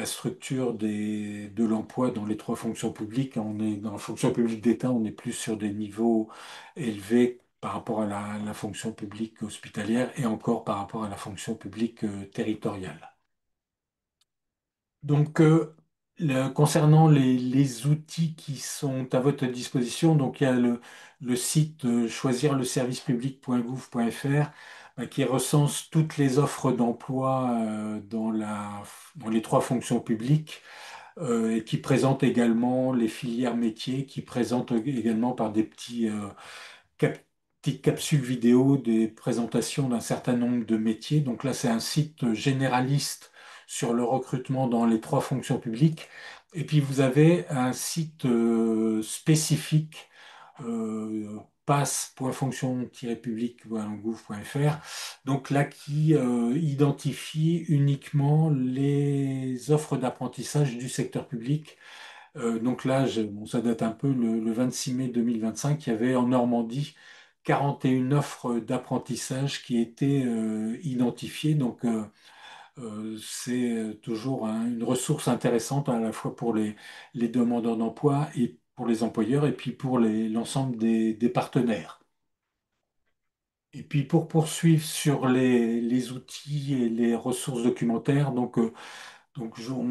structure de l'emploi dans les trois fonctions publiques. On est dans la fonction publique d'État, on est plus sur des niveaux élevés par rapport à la fonction publique hospitalière et encore par rapport à la fonction publique territoriale. Donc, concernant les outils qui sont à votre disposition, il y a le site choisirleservicepublic.gouv.fr qui recense toutes les offres d'emploi dans les trois fonctions publiques et qui présente également les filières métiers, qui présente également par des cap- petites capsules vidéo des présentations d'un certain nombre de métiers. Donc là, c'est un site généraliste sur le recrutement dans les trois fonctions publiques. Et puis vous avez un site spécifique, passe.fonction-public.gouv.fr, donc là qui identifie uniquement les offres d'apprentissage du secteur public. Donc là, bon, ça date un peu, le 26 mai 2025, il y avait en Normandie 41 offres d'apprentissage qui étaient identifiées. C'est toujours une ressource intéressante à la fois pour les demandeurs d'emploi et pour les employeurs et puis pour l'ensemble des partenaires. Et puis pour poursuivre sur les outils et les ressources documentaires, on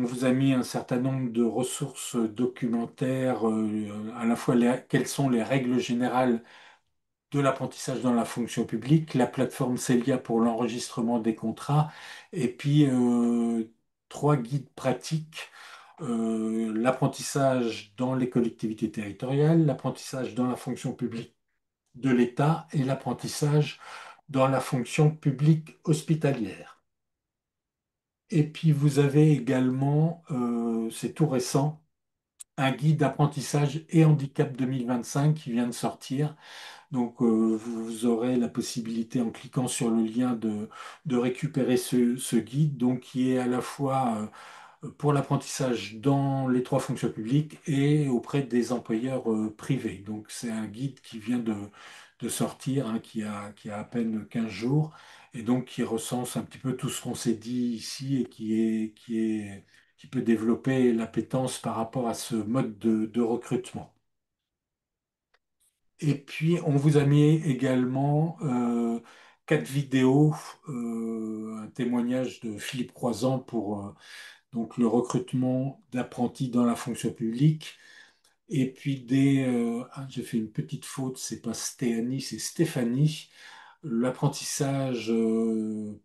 vous a mis un certain nombre de ressources documentaires, à la fois quelles sont les règles générales de l'apprentissage dans la fonction publique, la plateforme Celia pour l'enregistrement des contrats, et puis trois guides pratiques, l'apprentissage dans les collectivités territoriales, l'apprentissage dans la fonction publique de l'État et l'apprentissage dans la fonction publique hospitalière. Et puis vous avez également, c'est tout récent, un guide d'apprentissage et handicap 2025 qui vient de sortir. Vous aurez la possibilité, en cliquant sur le lien, de récupérer ce guide, qui est à la fois pour l'apprentissage dans les trois fonctions publiques et auprès des employeurs privés. Donc, c'est un guide qui vient de sortir, hein, qui a à peine 15 jours, et donc qui recense un petit peu tout ce qu'on s'est dit ici et qui peut développer l'appétence par rapport à ce mode de recrutement. Et puis, on vous a mis également 4 vidéos, un témoignage de Philippe Croizan pour le recrutement d'apprentis dans la fonction publique. Et puis j'ai fait une petite faute, c'est pas Stéphanie, c'est Stéphanie. L'apprentissage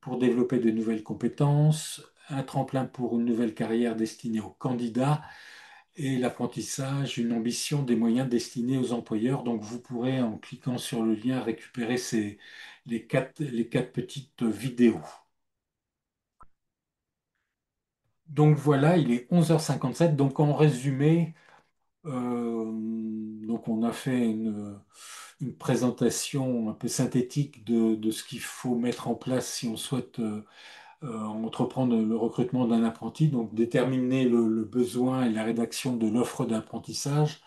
pour développer de nouvelles compétences, un tremplin pour une nouvelle carrière destinée aux candidats et l'apprentissage, une ambition des moyens destinés aux employeurs. Donc vous pourrez, en cliquant sur le lien, récupérer les quatre petites vidéos. Donc voilà, il est 11h57. Donc en résumé, on a fait une présentation un peu synthétique de ce qu'il faut mettre en place si on souhaite entreprendre le recrutement d'un apprenti, donc déterminer le besoin et la rédaction de l'offre d'apprentissage,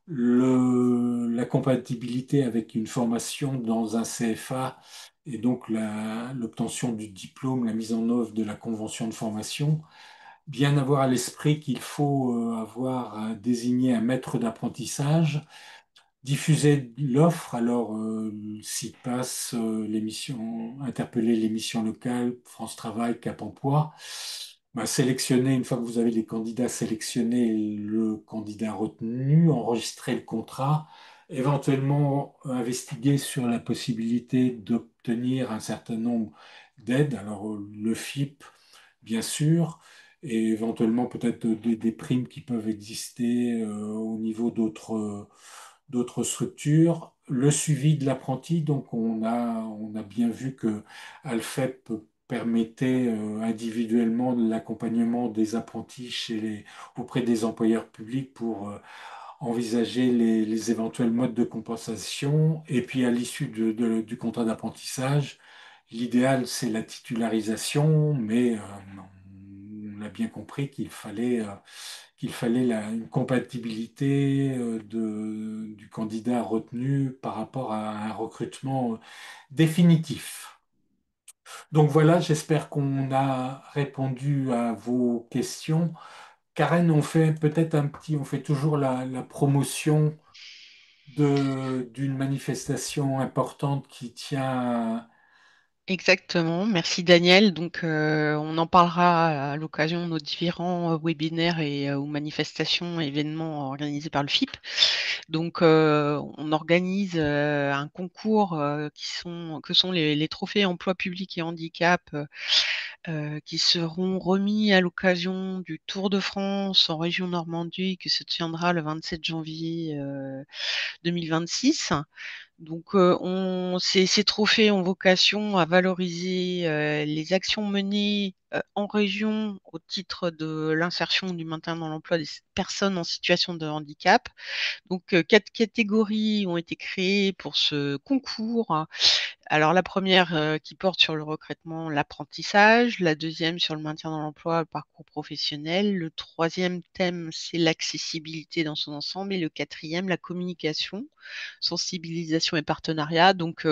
la compatibilité avec une formation dans un CFA et donc l'obtention du diplôme, la mise en œuvre de la convention de formation. Bien avoir à l'esprit qu'il faut avoir désigné un maître d'apprentissage, diffuser l'offre, alors site passe, l'émission, interpeller l'émission locale, France Travail, Cap Emploi, bah, sélectionner, une fois que vous avez les candidats sélectionnés, le candidat retenu, enregistrer le contrat, éventuellement investiguer sur la possibilité d'obtenir un certain nombre d'aides, alors le FIP, bien sûr, et éventuellement peut-être des primes qui peuvent exister au niveau d'autres structures. Le suivi de l'apprenti, donc on a bien vu que Alfep permettait individuellement l'accompagnement des apprentis auprès des employeurs publics pour envisager les éventuels modes de compensation. Et puis à l'issue du contrat d'apprentissage, l'idéal, c'est la titularisation, mais on a bien compris qu'il fallait une compatibilité du candidat retenu par rapport à un recrutement définitif. Donc voilà, j'espère qu'on a répondu à vos questions. Karen, on fait toujours la promotion d'une manifestation importante qui tient. Exactement, merci Daniel. Donc, on en parlera à l'occasion de nos différents webinaires et ou manifestations, événements organisés par le FIP. Donc, on organise un concours que sont les trophées emploi public et handicap qui seront remis à l'occasion du Tour de France en région Normandie qui se tiendra le 27 janvier 2026. Donc, ces trophées ont vocation à valoriser les actions menées en région au titre de l'insertion du maintien dans l'emploi des personnes en situation de handicap. Donc, 4 catégories ont été créées pour ce concours. Alors, la première qui porte sur le recrutement, l'apprentissage, la deuxième sur le maintien dans l'emploi, le parcours professionnel, le troisième thème, c'est l'accessibilité dans son ensemble, et le quatrième, la communication, sensibilisation et partenariat. Donc,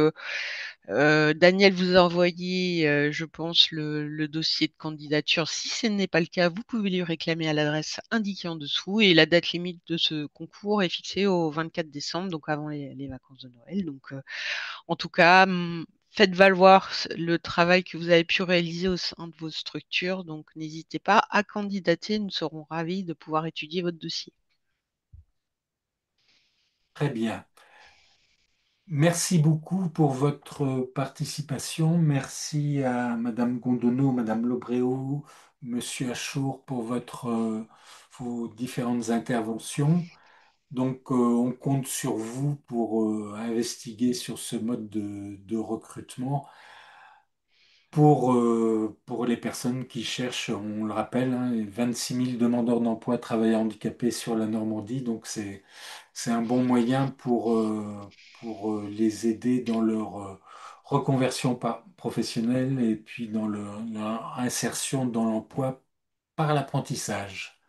Daniel vous a envoyé, je pense, le dossier de candidature. Si ce n'est pas le cas, vous pouvez lui réclamer à l'adresse indiquée en dessous. Et la date limite de ce concours est fixée au 24 décembre, donc avant les vacances de Noël. Donc, en tout cas, faites valoir le travail que vous avez pu réaliser au sein de vos structures. Donc, n'hésitez pas à candidater. Nous serons ravis de pouvoir étudier votre dossier. Très bien. Merci beaucoup pour votre participation. Merci à Madame Gondonneau, Madame Lobréau, Monsieur Achour pour vos différentes interventions. Donc, on compte sur vous pour investiguer sur ce mode de recrutement pour les personnes qui cherchent, on le rappelle, hein, 26 000 demandeurs d'emploi travailleurs handicapés sur la Normandie. Donc, c'est un bon moyen pour les aider dans leur reconversion professionnelle et puis dans leur insertion dans l'emploi par l'apprentissage.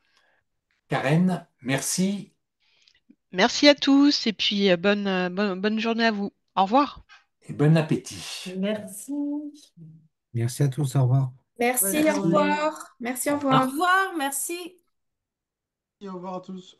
Karen, merci Merci à tous et puis bonne journée à vous. Au revoir. et bon appétit. Merci. Merci à tous, au revoir. Merci, Bonne au journée. revoir. Merci, au Au Au revoir. revoir. revoir, merci. Et au revoir à tous.